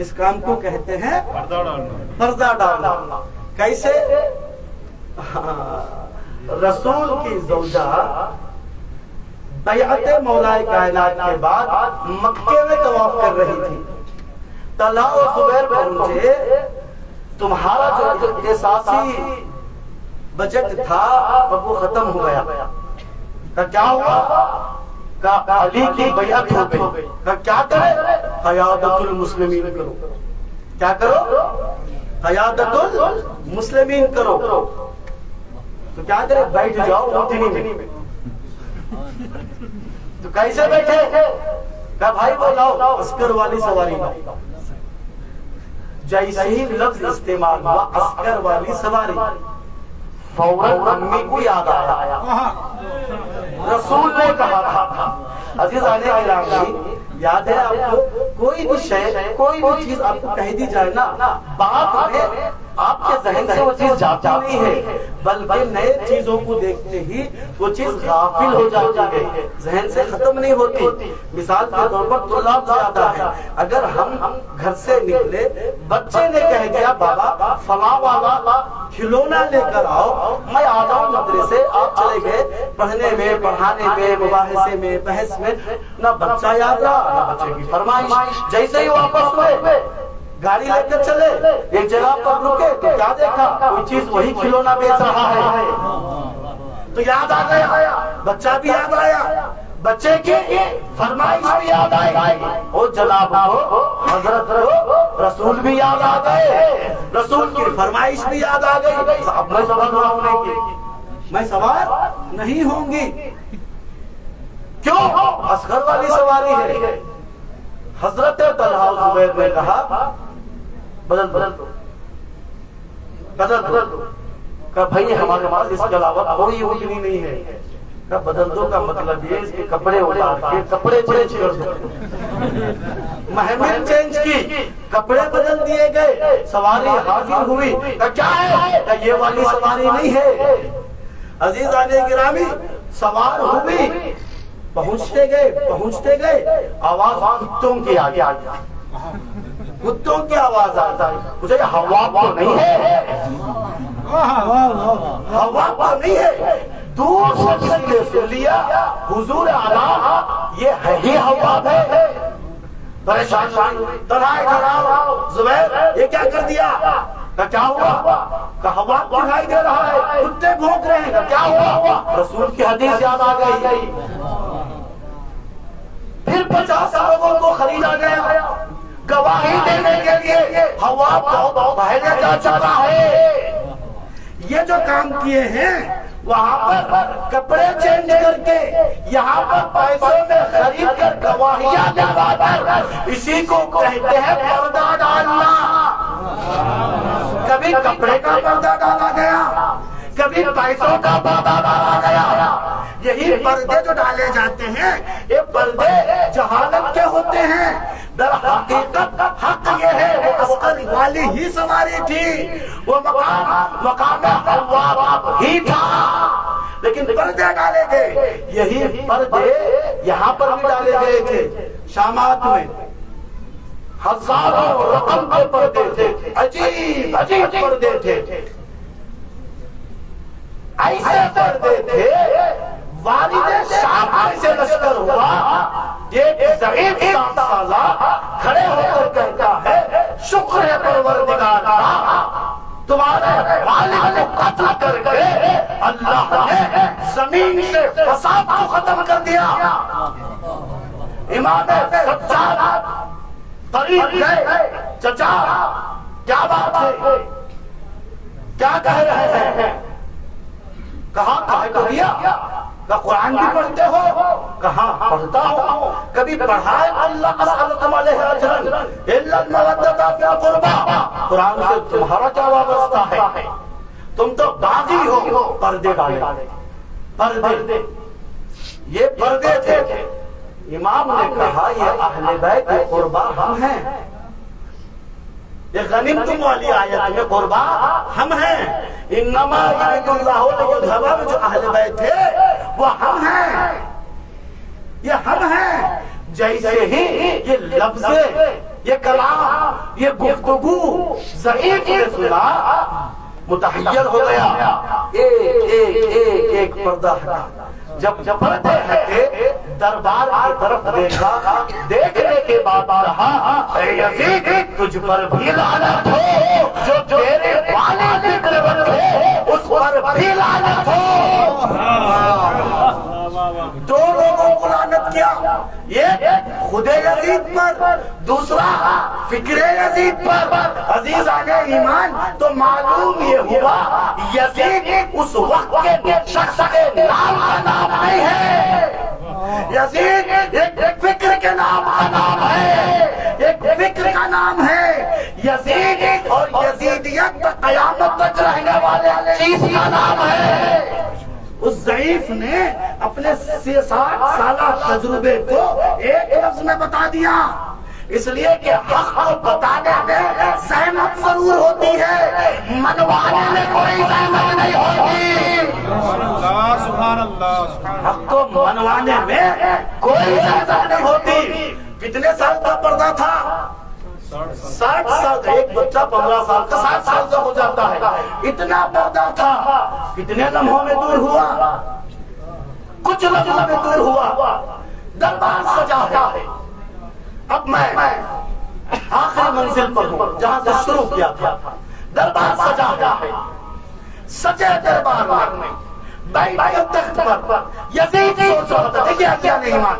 اس کام کو کہتے ہیں پردہ ڈالنا۔ کیسے؟ رسول کی زوجہ بیعت مولا کائنات کے بعد مکے میں طواف کر رہی تھی، طلحہ و زبیر پہنچے، تمہارا جو اختصاصی بجٹ تھا اب وہ ختم ہو گیا۔ کیا ہوا؟ علی کی بیعت ہو گئی۔ کیا کرے؟ قیادت المسلمین کرو۔ کیا کرو؟ قیادت المسلمین کرو۔ تو کیا کرے؟ بیٹھ جاؤ اونٹنی میں۔ تو کیسے بیٹھے؟ کہا بھائی بولاؤ عسکر والی سواری لاؤ۔ جیسے ہی لفظ استعمال ہوا عسکر والی سواری، فوراً امی کو یاد آیا، رسول نے کہا تھا۔ عزیزان گرامی، یاد ہے آپ کو؟ کوئی بھی شے، کوئی بھی چیز آپ کو کہہ دی جائے نا، بات میں آپ کے ذہن سے وہ چیز جاتی نہیں ہے، بلکہ نئے چیزوں کو دیکھتے ہی وہ چیز غافل ہو جاتی ہے، ذہن سے ختم نہیں ہوتی۔ مثال کے طور پر طلاب زیادہ ہے، اگر ہم گھر سے نکلے، بچے نے کہہ دیا بابا فلاں والا کھلونا لے کر آؤ، میں آ جاؤں مدرسے، آپ چلے گئے پڑھنے میں، پڑھانے میں، مباحثے میں، بحث میں، نہ بچہ یاد رہا نہ بچے کی فرمائش۔ جیسے ہی واپس ہوئے، گاڑی لے کر چلے، ایک جگہ پر رکے تو کیا دیکھا؟ کوئی چیز وہی کھلونا بیچ رہا ہے، تو یاد آ گیا، بچہ بھی یاد آیا، بچے کی فرمائش بھی یاد آئی، اور جناب کو حضرت رسول بھی یاد آ گئے، رسول کی فرمائش بھی یاد آ گئی۔ اب میں سوار نہ ہونے کی، میں سوار نہیں ہوں گی، کیوں؟ عسکر والی سواری ہے۔ حضرت طلحہ و زبیر نے کہا بدل دو۔ کہا بھائی ہمارے پاس اس کے علاوہ کوئی اونٹنی نہیں ہے۔ کہا بدل دو کا مطلب یہ اس کے کپڑے اتار کے کپڑے چینج کر دو۔ مہمت چینج کی، کپڑے بدل دیے گئے، سواری حاضر ہوئی۔ کہا کیا ہے؟ کہا یہ والی سواری نہیں ہے۔ عزیزان گرامی، سوار ہوئی، پہنچتے گئے، آواز کتوں کی آئی، کتوں کی آواز آئی۔ مجھے ہوا تو نہیں ہے، ہوا تو نہیں ہے، دور سے کسی نے سن لیا حضور اعلیٰ یہ ہے ہی ہوا ہے۔ پریشان طلحہ زبیر یہ کیا کر دیا؟ کیا ہوا؟ کہ ہوا دکھائی دے رہا ہے، کتے بھونک رہے ہیں، کیا ہوا؟ رسول کی حدیث یاد آ گئی۔ پھر 50 لوگوں کو خریدا گیا گواہی دینے کے لیے، ہوا بہت پہلے جا چکا ہے۔ یہ جو کام کیے ہیں وہاں پر کپڑے چینج کر کے، یہاں پر پیسوں میں خرید کر گواہیاں دلوا کر، اسی کو کہتے ہیں پردہ ڈالنا۔ کبھی کپڑے کا پردہ ڈالا گیا، کبھی پیسوں کا پردہ ڈالا گیا۔ یہی پردے جو ڈالے جاتے ہیں یہ پردے جہالت کے ہوتے ہیں، در حقیقت حق یہ ہے وہ عسکر والی ہی سواری تھی، وہ مقام حوا ہی تھا، لیکن پردے ڈالے گئے۔ یہی پردے یہاں پر بھی ڈالے گئے تھے، شامات میں ہزاروں رقم کے پردے تھے، عجیب عجیب پردے تھے، ایسے پردے تھے۔ والد شام سے لشکر ہوا، ایک ضعیف 7 سالہ کھڑے ہو کر کہتا ہے شکر ہے پروردگار کا، تمہارے والد کو قتل کر کے اللہ نے زمین سے فساد کو ختم کر دیا۔ امام سجاد قریب گئے، چچا کیا بات ہے، کیا کہہ رہے ہیں؟ کہاں کہہ تو دیا کہ قرآن بھی پڑھتے ہو؟ کہاں پڑھتا ہوں. کبھی پڑھا ہے اللہ اسألکم علیہ اجرا الا المودۃ فی القربى؟ قرآن سے تمہارا کیا وابستہ ہے؟ تم تو باغی ہو. پردے ڈالے پردے، یہ پردے تھے. امام نے کہا یہ اہل بیت قربا ہم ہیں. یہ غنیمتم والی آیت میں قربا ہم ہیں. انما یرید اللہ لیذھب، جو اہل بیت تھے وہ ہم ہیں، یہ ہم ہیں. جیسے ہی یہ لفظ، یہ کلام، یہ گفتگو ضعیف نے سنا متحیر ہو گیا. ایک پردہ ہٹا. جب پردے ہٹے دربار کی طرف دیکھا. دیکھنے کے بعد کہا اے یزید تجھ پر بھی لعنت ہو، جو تیرے والی ذکر رکھے اس پر بھی لعنت ہو. دو لوگوں کو لعنت کیا، ایک خود یزید پر، دوسرا فکر یزید پر. عزیزان ایمان، تو معلوم یہ ہوا یزید اس وقت کے شخص کے نام کا نام نہیں ہے. یزید ایک فکر کے نام کا نام ہے، ایک فکر کا نام ہے. یزید اور یزیدیت قیامت تک رہنے والے چیز کا نام ہے. اس ضعیف نے اپنے 60 سالہ تجربے کو ایک لفظ میں بتا دیا. اس لیے کہ حق کو بتانے میں زحمت ضرور ہوتی ہے، منوانے میں کوئی زحمت نہیں ہوتی. سبحان اللہ. حق کو منوانے میں کوئی زحمت نہیں ہوتی. کتنے سال کا پردہ تھا؟ 60 سال کا. ایک بچہ 15 سال کا 60 سال کا ہو جاتا ہے. اتنا پردہ تھا. کتنے لمحوں میں دور ہوا؟ کچھ لمحوں میں دور ہوا. دربار سجا ہے. اب میں آخری منزل پر ہوں جہاں سے شروع کیا تھا. دربار سجا ہے. سجے دربار میں بیٹھے تخت پر یزید سوچ رہا تھا. دیکھیے کیا نہیں مان.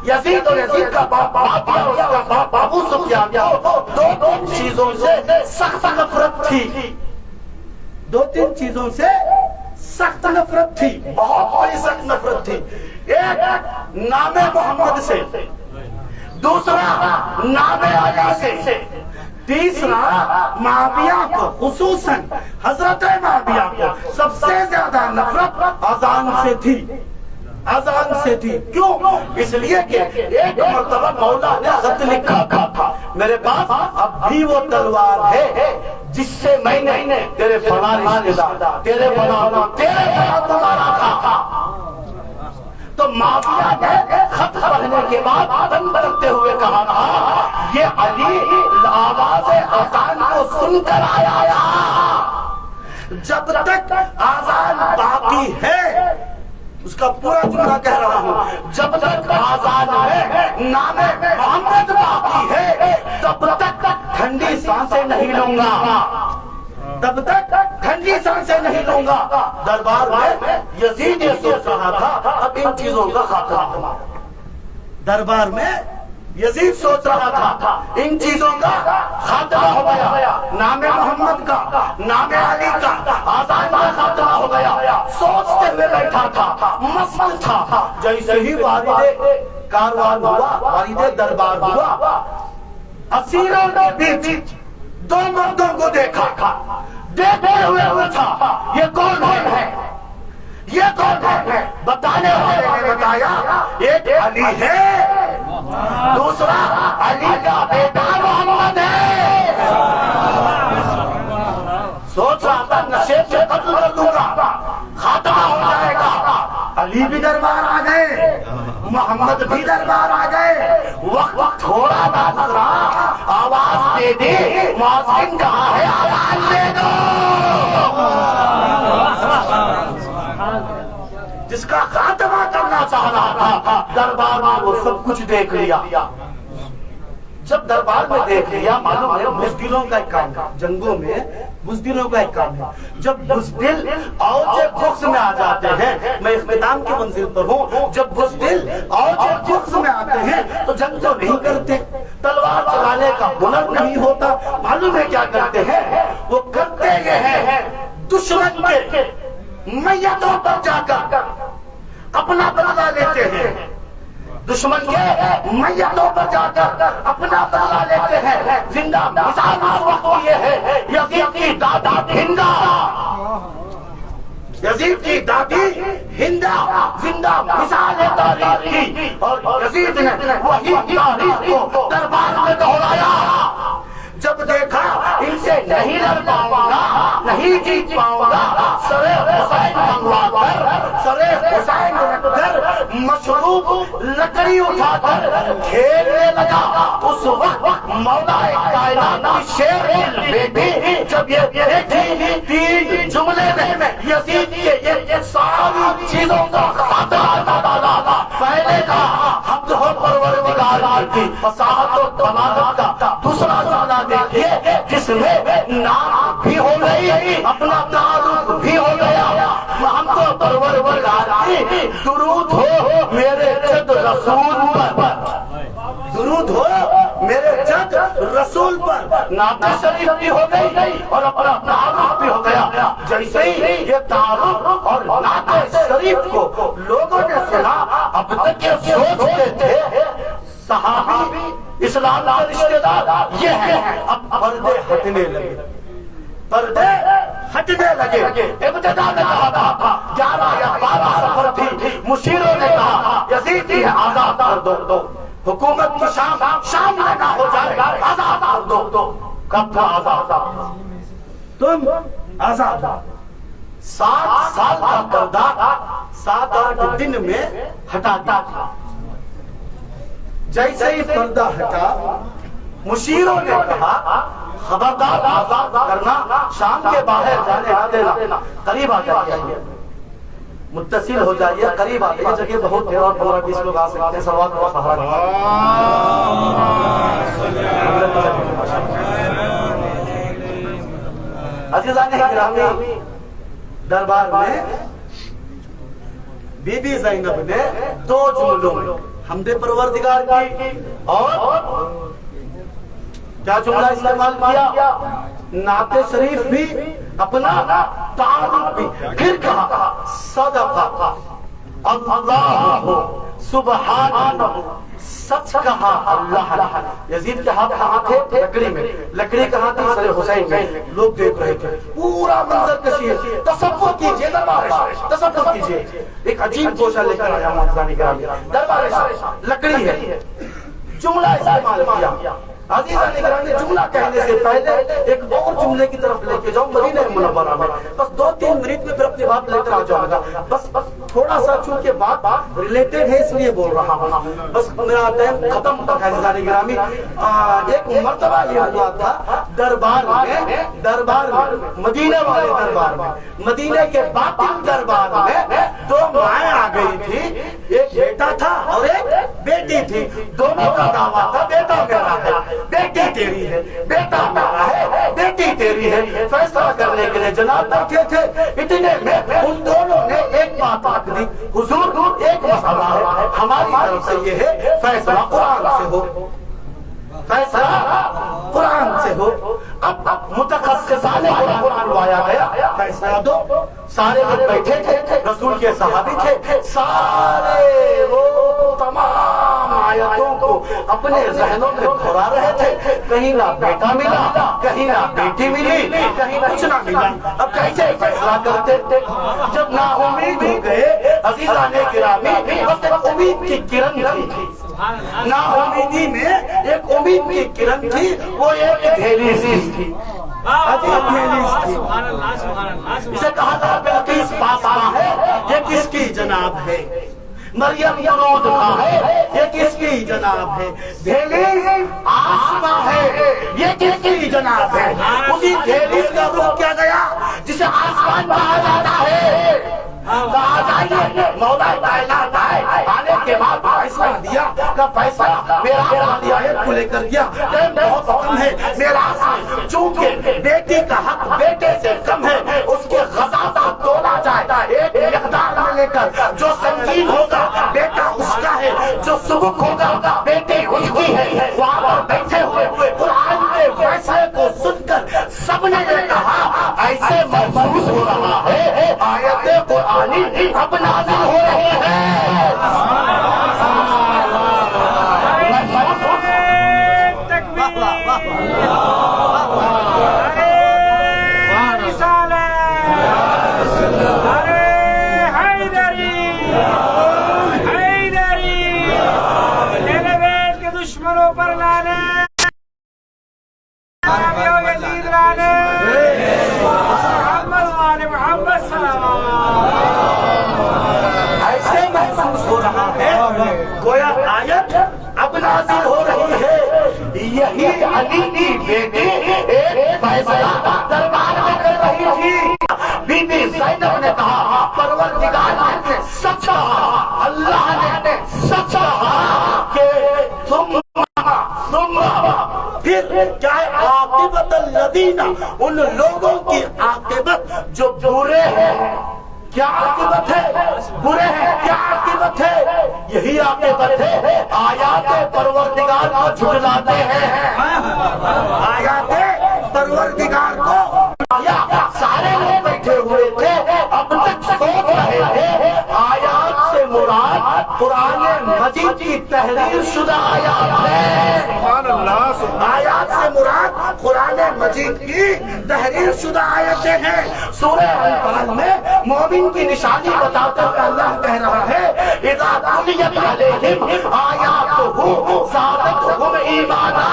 یزید اور یزید کا باپ اور اس کا باپ ابو سفیان کو دو چیزوں سے سخت نفرت تھی. 2-3 چیزوں سے سخت نفرت تھی، بہت بڑی سخت نفرت تھی. ایک نام محمد سے، دوسرا نام علی سے، تیسرا معاویہ کو، خصوصاً حضرت معاویہ کو سب سے زیادہ نفرت اذان سے تھی. اذان سے تھی. کیوں؟ اس لیے کہ ایک مرتبہ مولا نے خط لکھا تھا میرے پاس اب بھی وہ تلوار ہے جس سے میں نے تیرے فلاں رشتہ دار، تیرے فلاں تمہارا تھا. تو معاویہ نے خط پڑھنے کے بعد دم کرتے ہوئے کہا تھا یہ علی آواز اذان کو سن کر آیا تھا. جب تک اذان باقی ہے، اس کا پورا جملہ کہہ رہا ہوں، جب تک آزاد ہے، نام محمد باقی ہے، تب تک ٹھنڈی سانسیں نہیں لوں گا. تب تک ٹھنڈی سانسیں نہیں لوں گا. دربار میں یزید یہ سوچ رہا تھا اب ان چیزوں کا خاتمہ. دربار میں یزید سوچ رہا تھا ان چیزوں کا خاتمہ ہو گیا. نام محمد کا، نام علی کا، آزاد کا خاتمہ ہو گیا. سوچتے ہوئے بیٹھا تھا، مست تھا. جیسے ہی والد کاروان ہوا، والد دربار ہوا، اسیروں کے بیچ 2 مردوں کو دیکھا. دیکھتے ہوئے پوچھا یہ کون ہے؟ یہ کون ہے؟ بتانے والے نے بتایا ایک علی ہے، دوسرا علی کا بیٹا محمد ہے. سوچ رہا تھا نشے سے قتل کر دوں گا، خاتمہ ہو جائے گا. علی بھی دربار آ گئے، محمد بھی دربار آ گئے. وقت تھوڑا بات رہا، آواز دے دی مؤذن کہاں ہے، آواز دے دو. جس کا خاتمہ کرنا چاہ رہا تھا دربار میں وہ سب کچھ دیکھ لیا. جب دربار میں دیکھ لیا، معلوم ہے بزدلوں کا ایک کام ہے، جنگوں میں بزدلوں کا ایک کام ہے. جب بزدل اوج بخس میں آ جاتے ہیں، میں اختتام کی منزل پر ہوں، جب بزدل اوج بخس میں آتے ہیں تو جنگ تو نہیں کرتے، تلوار چلانے کا ہنر نہیں ہوتا. معلوم ہے کیا کرتے ہیں؟ وہ کرتے یہ ہیں دشمن کے میتوں پر جا کر اپنا بدلہ لیتے ہیں، دشمن کے میتوں پر جا کر اپنا بدلہ لیتے ہیں۔ زندہ مثال اس وقت یہ ہے یزید کی دادا ہندا، یزید کی دادی ہندا زندہ مثال ہے تاریخ کی، اور یزید نے وہی تاریخ کو دربار میں دہرایا۔ جب دیکھا ان سے نہیں لڑ پاؤں گا، نہیں جیت پاؤں گا، سر حسین منگوا کر، سر حسین رکھ کر مشروب لکڑی اٹھا کر کھیلنے لگا۔ اس وقت مولا کائنات کی شیر کی بیٹی جب یہ دیکھی، تین جملے میں یزید کے یہ ساری چیزوں کا خاتمہ ڈالا۔ پہلے کہا حمد ہو پروردگار کی فصاحت و بلاغت کا، دوسرا جملہ دیکھیے جس میں نام بھی ہو گئی، اپنا تعارف بھی ہو گیا۔ ہم تو پروردگار کی درود ہو میرے جد رسول پر، درود ہو میرے جد رسول پر، نعت شریف بھی ہو گئی اور اپنا تعارف بھی ہو گیا۔ جیسے ہی یہ تعارف اور نعت شریف کو لوگوں نے سنا، اب تک یہ سوچتے تھے صحابی اسلام کا رشتہ دار یہ ہے، اب پردے ہٹنے لگے، پردے ہٹنے لگے۔ ابتدا میں کہا تھا 11 یا 12 سفر تھی، مشیروں نے کہا یزید ہی آزاد کر دو، حکومت کی شام میں نہ ہو جائے، آزاد کر دو۔ کب تھا آزاد؟ تم آزاد 7 سال کا پردہ 7-8 دن میں ہٹا دیا۔ جیسے ہی پردہ ہٹا، مشیروں نے کہا خبردار آزاد کرنا، شام کے باہر جانے نہ دینا، قریب آ جائیے، متصل ہو جائیے، قریب آ جائیے، جگہ بہت ہے اور 15-20 لوگ آ سکتے ہیں۔ صلوات و سلام عزیزان گرامی، دربار میں بی بی زینب نے 2 جملوں میں حمد پروردگار کی اور کیا جملہ استعمال کیا؟ نعت شریف بھی، اپنا تعارف بھی، پھر کہا صدق اللہ سبحانہ، سچ کہا اللہ۔ یزید کے ہاتھ کہاں تھے؟ لکڑی میں، لکڑی کہاں تھی؟ سر حسین میں۔ لوگ دیکھ رہے تھے، پورا منظر کشی ہے۔ تصور کیجئے دربار شاہ، تصور کیجئے ایک عجیب گوشہ لے کر آیا معززانی گرامی، دربار شاہ لکڑی ہے، جملہ استعمال کیا۔ عزیزان گرامی، جملہ کہنے سے پہلے ایک اور جملے کی طرف لے کے جاؤں، مدینہ منورہ میں بس 2-3 منٹ میں پھر اپنی بات لے کر آ جاؤں گا۔ بس تھوڑا سا چونکہ بات ریلیٹڈ ہے اس لیے بول رہا ہوں، بس میرا ٹائم ختم ہوتا ہے۔ عزیزان گرامی، ایک مرتبہ یہ ہوا تھا دربار میں، مدینہ والے دربار میں، مدینہ کے باطن دربار میں 2 مائیں آ گئی تھی، ایک بیٹا تھا اور ایک بیٹی تھی۔ دونوں کا دعویٰ تھا بیٹا میرا ہے، بیٹی تیری ہے، بیٹا میرا ہے، بیٹی تیری ہے۔ فیصلہ کرنے کے لیے جناب بیٹھے تھے، اتنے میں ان دونوں نے ایک بات آکھ دی، حضور ایک مسئلہ ہے، ہماری طرف سے یہ ہے فیصلہ قرآن سے ہو، فیصلہ قرآن سے ہو۔ اب متخصصان قرآن لوایا گیا، فیصلہ دو۔ سارے لوگ بیٹھے تھے، رسول کے صحابی تھے، سارے وہ تمام آیتوں کو اپنے ذہنوں میں دہرا رہے تھے۔ کہیں نہ بیٹا ملا، کہیں نہ بیٹی ملی، کہیں کچھ نہ ملا۔ اب کیسے فیصلہ کرتے تھے؟ جب نا امید ہو گئے عزیزان گرامی، بس ایک امید کی کرن تھی، نا امیدی میں ایک امید کی کرن تھی، وہ ایک دہلیز تھی، عجیب دہلیز تھی۔ اسے کہا تھا بلقیس پاسباں ہے، یہ کس کی جناب ہے؟ مریم یرود کا ہے، یہ کس کی جناب ہے؟ دہلیز آسماں ہے، یہ کس کی جناب ہے؟ اسی دہلیز کا رخ کیا گیا جسے آسمان کہا جاتا ہے۔ کہا جائیے مولا کائنات آئے، آنے کے بعد فیصلہ دیا کہ فیصلہ میرا والی آیت کو لے کر دیا، ٹائم بہت کم ہے میرا، چونکہ بیٹی کا حق بیٹے سے کم ہے، اس کے غذا تولا جائے ایک مقدار میں لے کر، جو سنگین ہوگا بیٹا اس کا ہے، جو سبک ہوگا بیٹی اس کی ہے۔ وہاں پر بیٹھے ہوئے قرآن کے فیصلے کو سن کر سب نے یہ کہا، ایسے محسوس ہو رہا ہے آیت قرآنی اب نازل ہو رہی ہے. دشمنوں پر لانے یزید لانے محمد ایسے محسوس ہو رہا ہے گویا آیت اب نازل ہو رہی ہے. یہی علی کی بیٹی ایک فیصلہ دربار میں کر رہی تھی. بی بی زینب نے کہا پروردگار نے سچ کہا, اللہ نے سچ کہا کہ تم پھر کیا عاقبت الذین, ان لوگوں کی عاقبت جو برے ہیں. کیا عاقبت ہے؟ برے ہیں. کیا عاقبت ہے؟ یہی عاقبت ہے آیات پروردگار کو جھٹلاتے ہیں. آیات پروردگار کو سارے لوگ بیٹھے ہوئے تھے اب تک سوچ رہے تھے آیات سے مراد قرآن مجید کی تحریر شدہ آیات ہے. آیات سے مراد قرآن مجید کی تحریر شدہ آیتیں ہیں. سورہ انفال میں مومن کی نشانی بتاتے ہوئے اللہ کہہ رہا ہے اذا تلیت علیہم آیاتہ زادتہم ایمانا.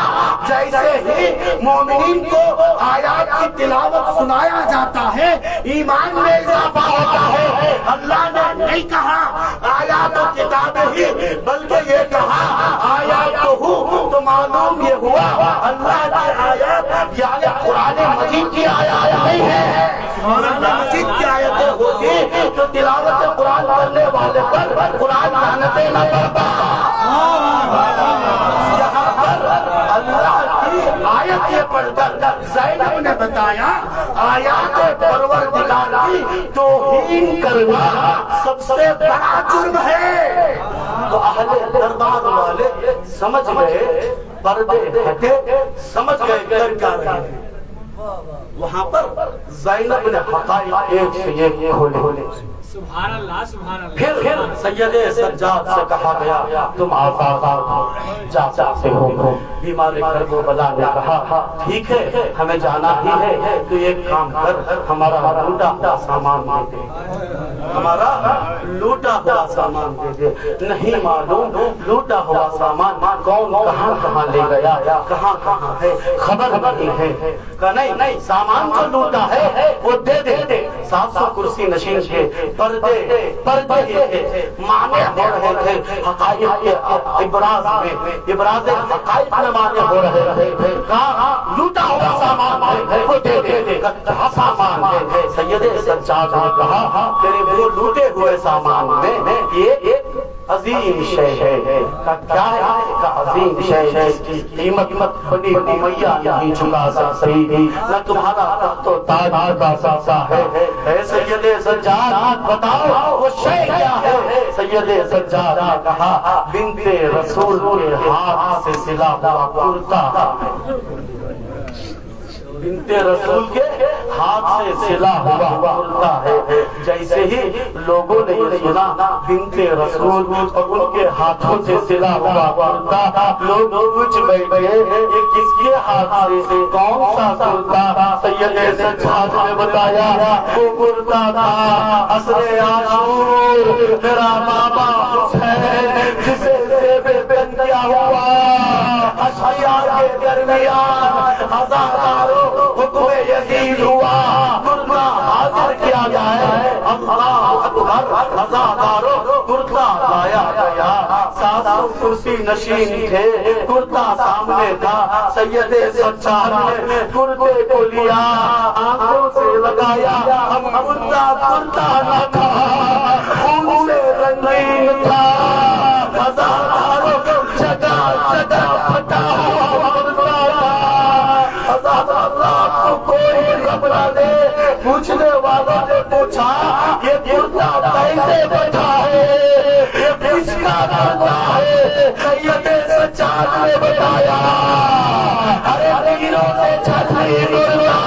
جیسے ہی مومنین کو آیات کی تلاوت سنایا جاتا ہے ایمان میں اضافہ ہوتا ہے. اللہ نے نہیں کہا آیات و کتابیں ہی بلکہ یہ کہا آیات تو معلوم یہ ہوا اللہ کی آیات یعنی قرآن مجید کی آیات نہیں ہے. قرآن مجید کی آیتیں ہوتی تو تلاوت قرآن کرنے والے پر قرآن لعنتیں نہ پڑتا. یہاں پر اللہ کی آیت یہ پڑھ کر زینب نے بتایا آیات پروردگار کی توہین کرنا سب سے بڑا جرم ہے. تو اہل دربار والے سمجھ گئے, پردے ہٹے, سمجھ گئے کر کیا رہے ہیں. وہاں پر زینب نے حقائق ایک سے ایک کھولے. سبحان اللہ سبحان اللہ. پھر سید سجاد سے کہا گیا تم آزاد جا سکتے ہو. بیمار کربلا نے کہا ٹھیک ہے ہمیں جانا ہی ہے تو ایک کام کر ہمارا لوٹا ہوا سامان دے دے. ہمارا لوٹا ہوا سامان دے دے. نہیں معلوم لوٹا ہوا سامان کون کہاں کہاں لے گیا, کہاں کہاں ہے خبر نہیں ہے. کہ نہیں سامان جو لوٹا ہے وہ دے دے. 700 کرسی نشین تھے, پردے مانے ہو رہے تھے حقائق کے ابراز میں, ابراز حقائق میں مانے ہو رہے تھے. کہا لوٹا ہوا سامان ہے وہ دے دے. کہا سامان ہے. سید سجاد نے کہا تیرے وہ لوٹے ہوئے سامان میں یہ ایک عظیم شے ہے. کیا ہے کہ عظیم شے جس کی قیمت بنی امیہ نہیں چکا سکتی, نہ تمہارا تخت و تاج چکا سکتا ہے. اے سید سجاد بتاؤ وہ شے کیا ہے. سید سجاد نے کہا بنت رسول کے ہاتھ سے سلا ہوا کرتا. بنت رسول کے ہاتھ سے سلا ہوا کرتا ہے. جیسے ہی لوگوں نے یہ سنا بنت رسول اور ان کے ہاتھوں سے سلا ہوا کرتا, لوگ پوچھ بیٹھے یہ کس کے ہاتھ سے کون سا کرتا. سید سجاد نے بتایا وہ کرتا تھا عصر عاشور میرا بابا حسین جسے زیب بن کیا ہوا اشعیاء کے درمیان ہزاروں حکم یزید ہوا. کرتا حاضر کیا جائے اللہ اکبر. ہزاروں کرتا لایا گیا. 700 کرسی نشین تھے, کرتا سامنے تھا. سید سجاد نے کرتے کو لیا, آنکھوں سے لگایا. اب کرتا نہ تھا, خون سے رنگین تھا. ہزاروں جگہ جگہ پھٹا ہوا کرتا تھا. اللہ کو کوئی خبر دے. پوچھنے والوں نے پوچھا یہ کرتا کیسے بچا ہے, یہ کس کا کرتا ہے. سید سجاد نے بتایا ارے تیروں سے چھلی کرتا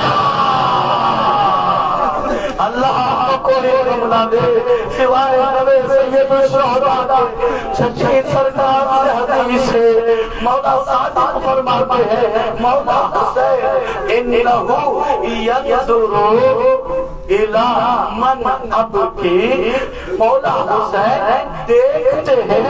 بنا دے سوائے نبی سید الشہداء سچی سرکار سے حدیث ہے مولا صادق فرماتے ہیں مولا حسین انہو ینظر الی من ابکی مولا حسین دیکھتے ہیں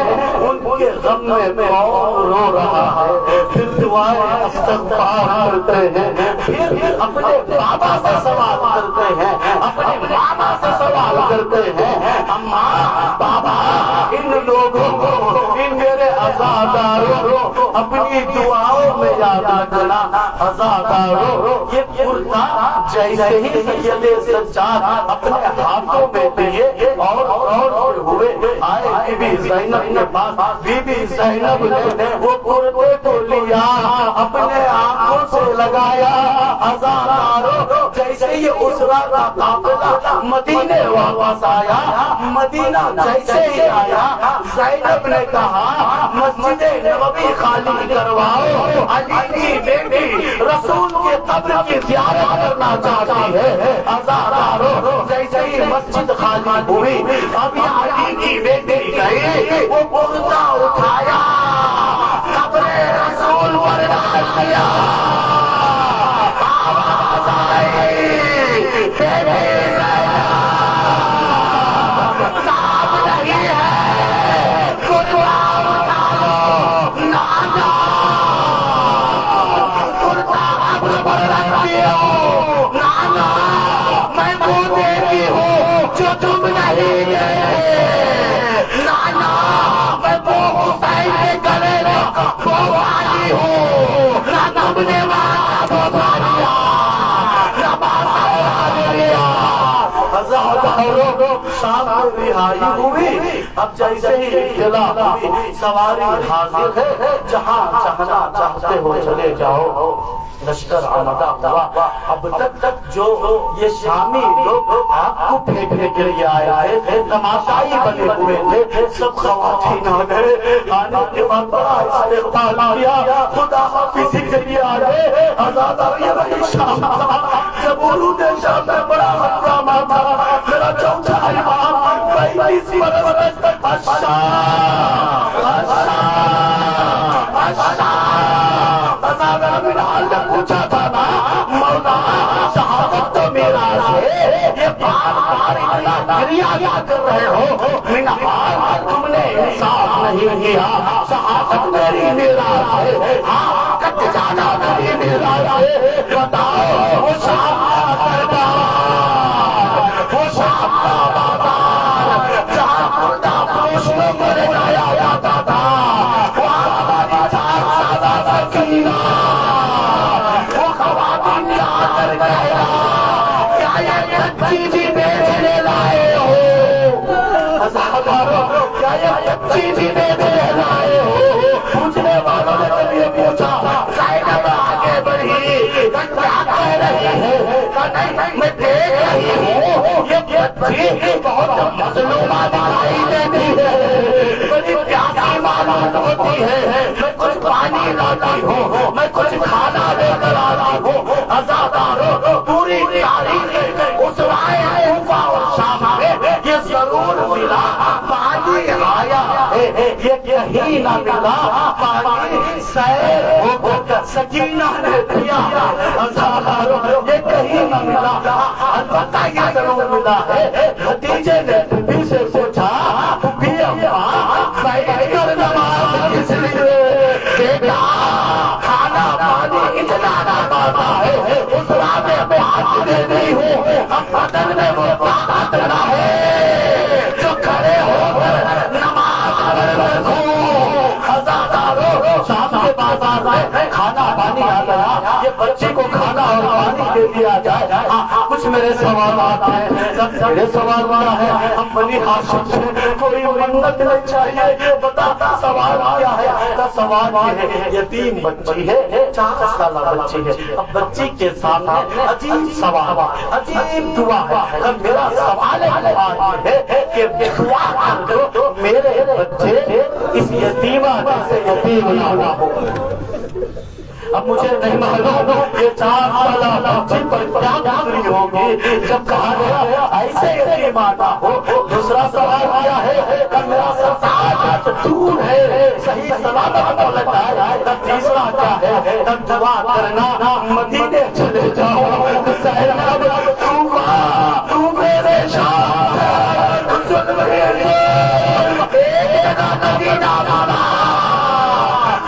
ان کے غم میں کون رو رہا ہے پھر دعائیں استغفار کرتے ہیں پھر اپنے بابا سے سوال کرتے ہیں اپنے ماما سے سوال کرتے ہیں اماں بابا ان لوگوں کو ان میرے عزاداروں اپنی دعاؤں میں یاد رکھنا عزاداروں یہ کرتا جیسے ہی سید سجاد اپنے ہاتھوں میں لیے اور ہوئے آئے بی بی زینب کے پاس بی بی زینب نے وہ کرتے کو لیا اپنے آنکھوں سے لگایا عزاداروں جیسے یہ اسرا کا قافلہ مدینے واپس آیا مدینہ جیسے ہی آیا زینب نے کہا مسجد نبوی خالی کرواؤ علی کی بیٹی رسول کے قبر کی زیارت کرنا چاہتی ہے عزاداروں جیسے ہی مسجد خالی ہوئی ابھی علی کی بیٹی گئی وہ کرتا اٹھایا قبر رسول پر ڈال دیا آواز آئی بیٹی شام میں رہائی ہوئی اب جیسے ہی اطلاع ہوئی سواری حاضر ہے جہاں چاہنا چاہتے ہو چلے جاؤ لشکر آمدہ ہوا اب تک جو یہ شامی لوگ آپ کو پھینکنے کے لیے آئے تھے تماشائی بنے ہوئے تھے سب خواتین آ گئے آنے کے بعد بڑا استقبال کیا خدا حافظ کے لیے آئے آزاداری وہی شام تھا جب ورود شام میں بڑا ہنگامہ تھا میرا چوتھا امام 35 برس عزادہ بن حال نے پوچھا تھا نا مولا شہادت تو میرا ہے یہ بار اتنا گریہ کیا کر رہے ہو بار تم نے انصاف نہیں کیا شہادت میری میرا ہے کٹ جانا میری میرا ہے بتاؤ وہ شام کا دربار وہ شام کا بازار جہاں مردہ فروش میں مرے جایا جاتا تھا وہاں ہماری 4 سالہ سکینہ وہ خواتین کیا کر گیا کیا یہ کچی بھی بیچنے لائے ہو عزاداروں کیا یہ کچی بھی بیچنے لائے ہو پوچھنے والوں نے جب یہ پوچھا زینب آگے بڑھی کیا کہہ رہی ہے نہیں میں دیکھ رہی ہوں یہ بچی بہت مظلومہ دکھائی دیتی ہے بڑی پیاسی معلوم ہوتی ہے میں کچھ پانی لاتی ہوں میں کچھ کھانا لے کر آتا ہوں عزاداروں پوری تاریخ اس رائے کوفہ اور شام میں یہ ضرور ملا پانی آیا ہے یہ کہیں نہ ملا پانی سیر ہو کر سکینہ نے دیا عزاداروں یہ کہیں نہ ملا البتہ یہ ضرور ملا ہے خدیجہ نے بھی سے پوچھا بھی اماں بیٹھ کر نماز کس لیے بیٹا کھانا پانی اتنا نہ پاتا ہے اس راہ میں ہاتھ دے نہیں ہوں اب بدن میں وہ طاقت نہ ہے جو کھڑے ہو کر نماز پڑھ سکوں عزاداروں شام کے بازار میں کھانا پانی آ گیا یہ بچے کو کھانا اور پانی دے دیا جائے کچھ میرے سوالات ہیں میرے سوال ہے ہم بنی ہاشم سے کوئی منت نہیں چاہیے بتا سوال کیا ہے کا سوال یہ ہے یتیم بچی ہے 4 سالہ بچی ہے اب بچی کے سامنے عجیب سوال عجیب دعا ہے اب میرا سوال ہے کہ دعا کر دو میرے بچے اس یتیمہ سے یتیم نہ ہو اب مجھے نہیں معلوم یہ 4 سالہ بچے پر کیا گزری ہوگی جب کہا گیا ایسے یتیم آنا ہو. دوسرا سوال کیا ہے کہ میرا سرتاج دور ہے صحیح سلامت لوٹ آئے. تیسرا کیا ہے کہ دعا کرنا مدینے چلے جاؤ. زینب تو میرے شاہ ظلم ایک جگہ مدینہ والا.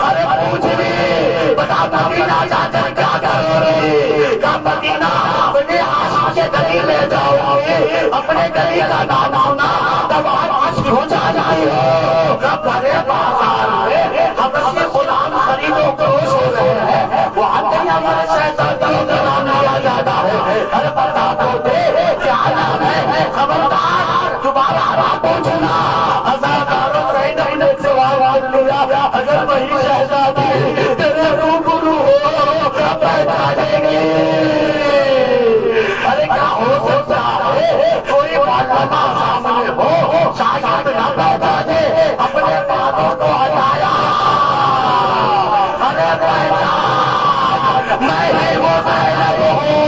ارے مجھے بھی بتا مدینہ جا کر کیا کرو رے؟ کہ مدینہ اپنے عاشق کے گلی لے جاؤ گے. اپنے گلی کا نام سنا تب عاشق ہو جائی ہو. رب بڑے بازار میں حبشی غلام خریدو فروش ہو رہے ہیں. وہاں کہیں ہمارے شہزادہ کا نام لیا جاتا ہے. ارے بتا تو دے کیا نام ہے؟ خبردار دوبارہ نہ پوچھنا. ہزارداروں سے نہیں سوال لیا. اگر وہی شہزادی تیرے روبرو ہو کیا پہچانیں گے؟ ارے کیا ہو سکتا ہے کوئی معلومہ سامنے ہو شاید نہ پہچانے اپنے باتوں کو ہٹایا. ارے پہچان میں ہی وہ زینب ہوں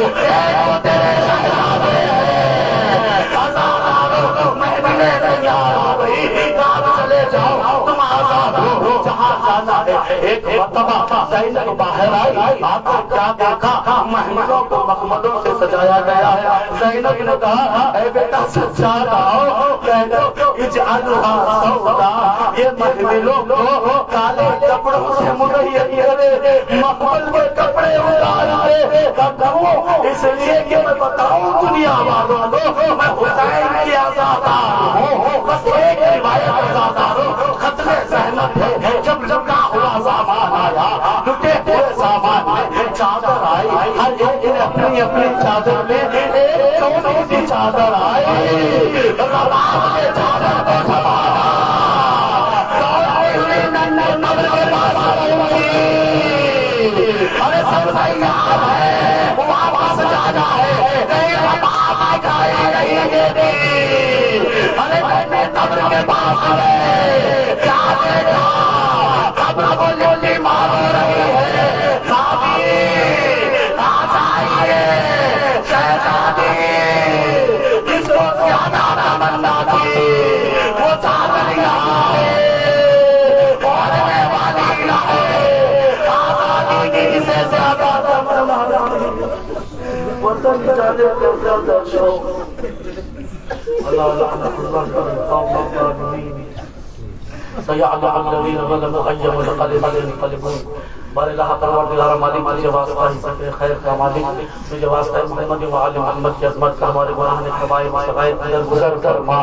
ایک تیرے شہزادے ہیں. ہزارداروں میں ملے تیار ہو گئی. آپ چلے جاؤ تم آزاد ہو جہاں جانا ہے. ایک مرتبہ زینب باہر آئی. آپ نے کیا دیکھا؟ محملوں کو مخملوں سے سجایا گیا ہے. زینب نے کہا اے بیٹا سجاد آؤ. اجعلھا سودا یہ محملوں کو کالے کپڑوں سے مزین کرے. مخمل کے کپڑے اتار دے. اس لیے کہ میں بتاؤں دنیا والوں کو میں حسین کی آزادار ہوں. بس ایک روایت آزاداروں ختم زینب ہے. جب کا ہوا سامان آیا لٹے ہوئے سامان میں چادر آئی. ہر ایک نے اپنی اپنی چادر میں ایک چھوٹی سی چادر آئی. رباب کے چادر کو سنبھالا. دوڑتی ہوئی ننھے نور کے پاس آئی. ارے سب تیار ہے واپس جانا ہے. نہیں رباب دکھائی نہیں دیتی. ارے ننھے نور کے پاس آئے. کیا دیکھا؟ قبر کو گولی مار رہی ہے. نابین آ جائیے شہزادی جس کو زیادہ تمنا تھی وہ چادر یہاں ہے پڑھنے والی نہ ہے. آزادی کی اسے زیادہ تمنا وطن جانے کے زیادہ شوق. اللہ لعنت اللہ پر قوم الظالمین. سيعلم الذين ظلموا أي منقلب ينقلبون. بار اللہ پروردگار مالک مجھے واسطہ ہی خیر کا مالک مجھے واسطہ محمد و آل محمد کی عظمت کا ہمارے گناہ نے کبائر و صغائر اندر گزر فرما.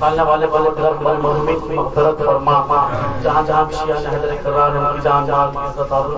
پالنے والے پروردگار ہمارے مرحومین کی مغفرت فرما. جہاں جہاں بھی شیعہ حیدر کرار ہیں ان کی جان جان کی عزت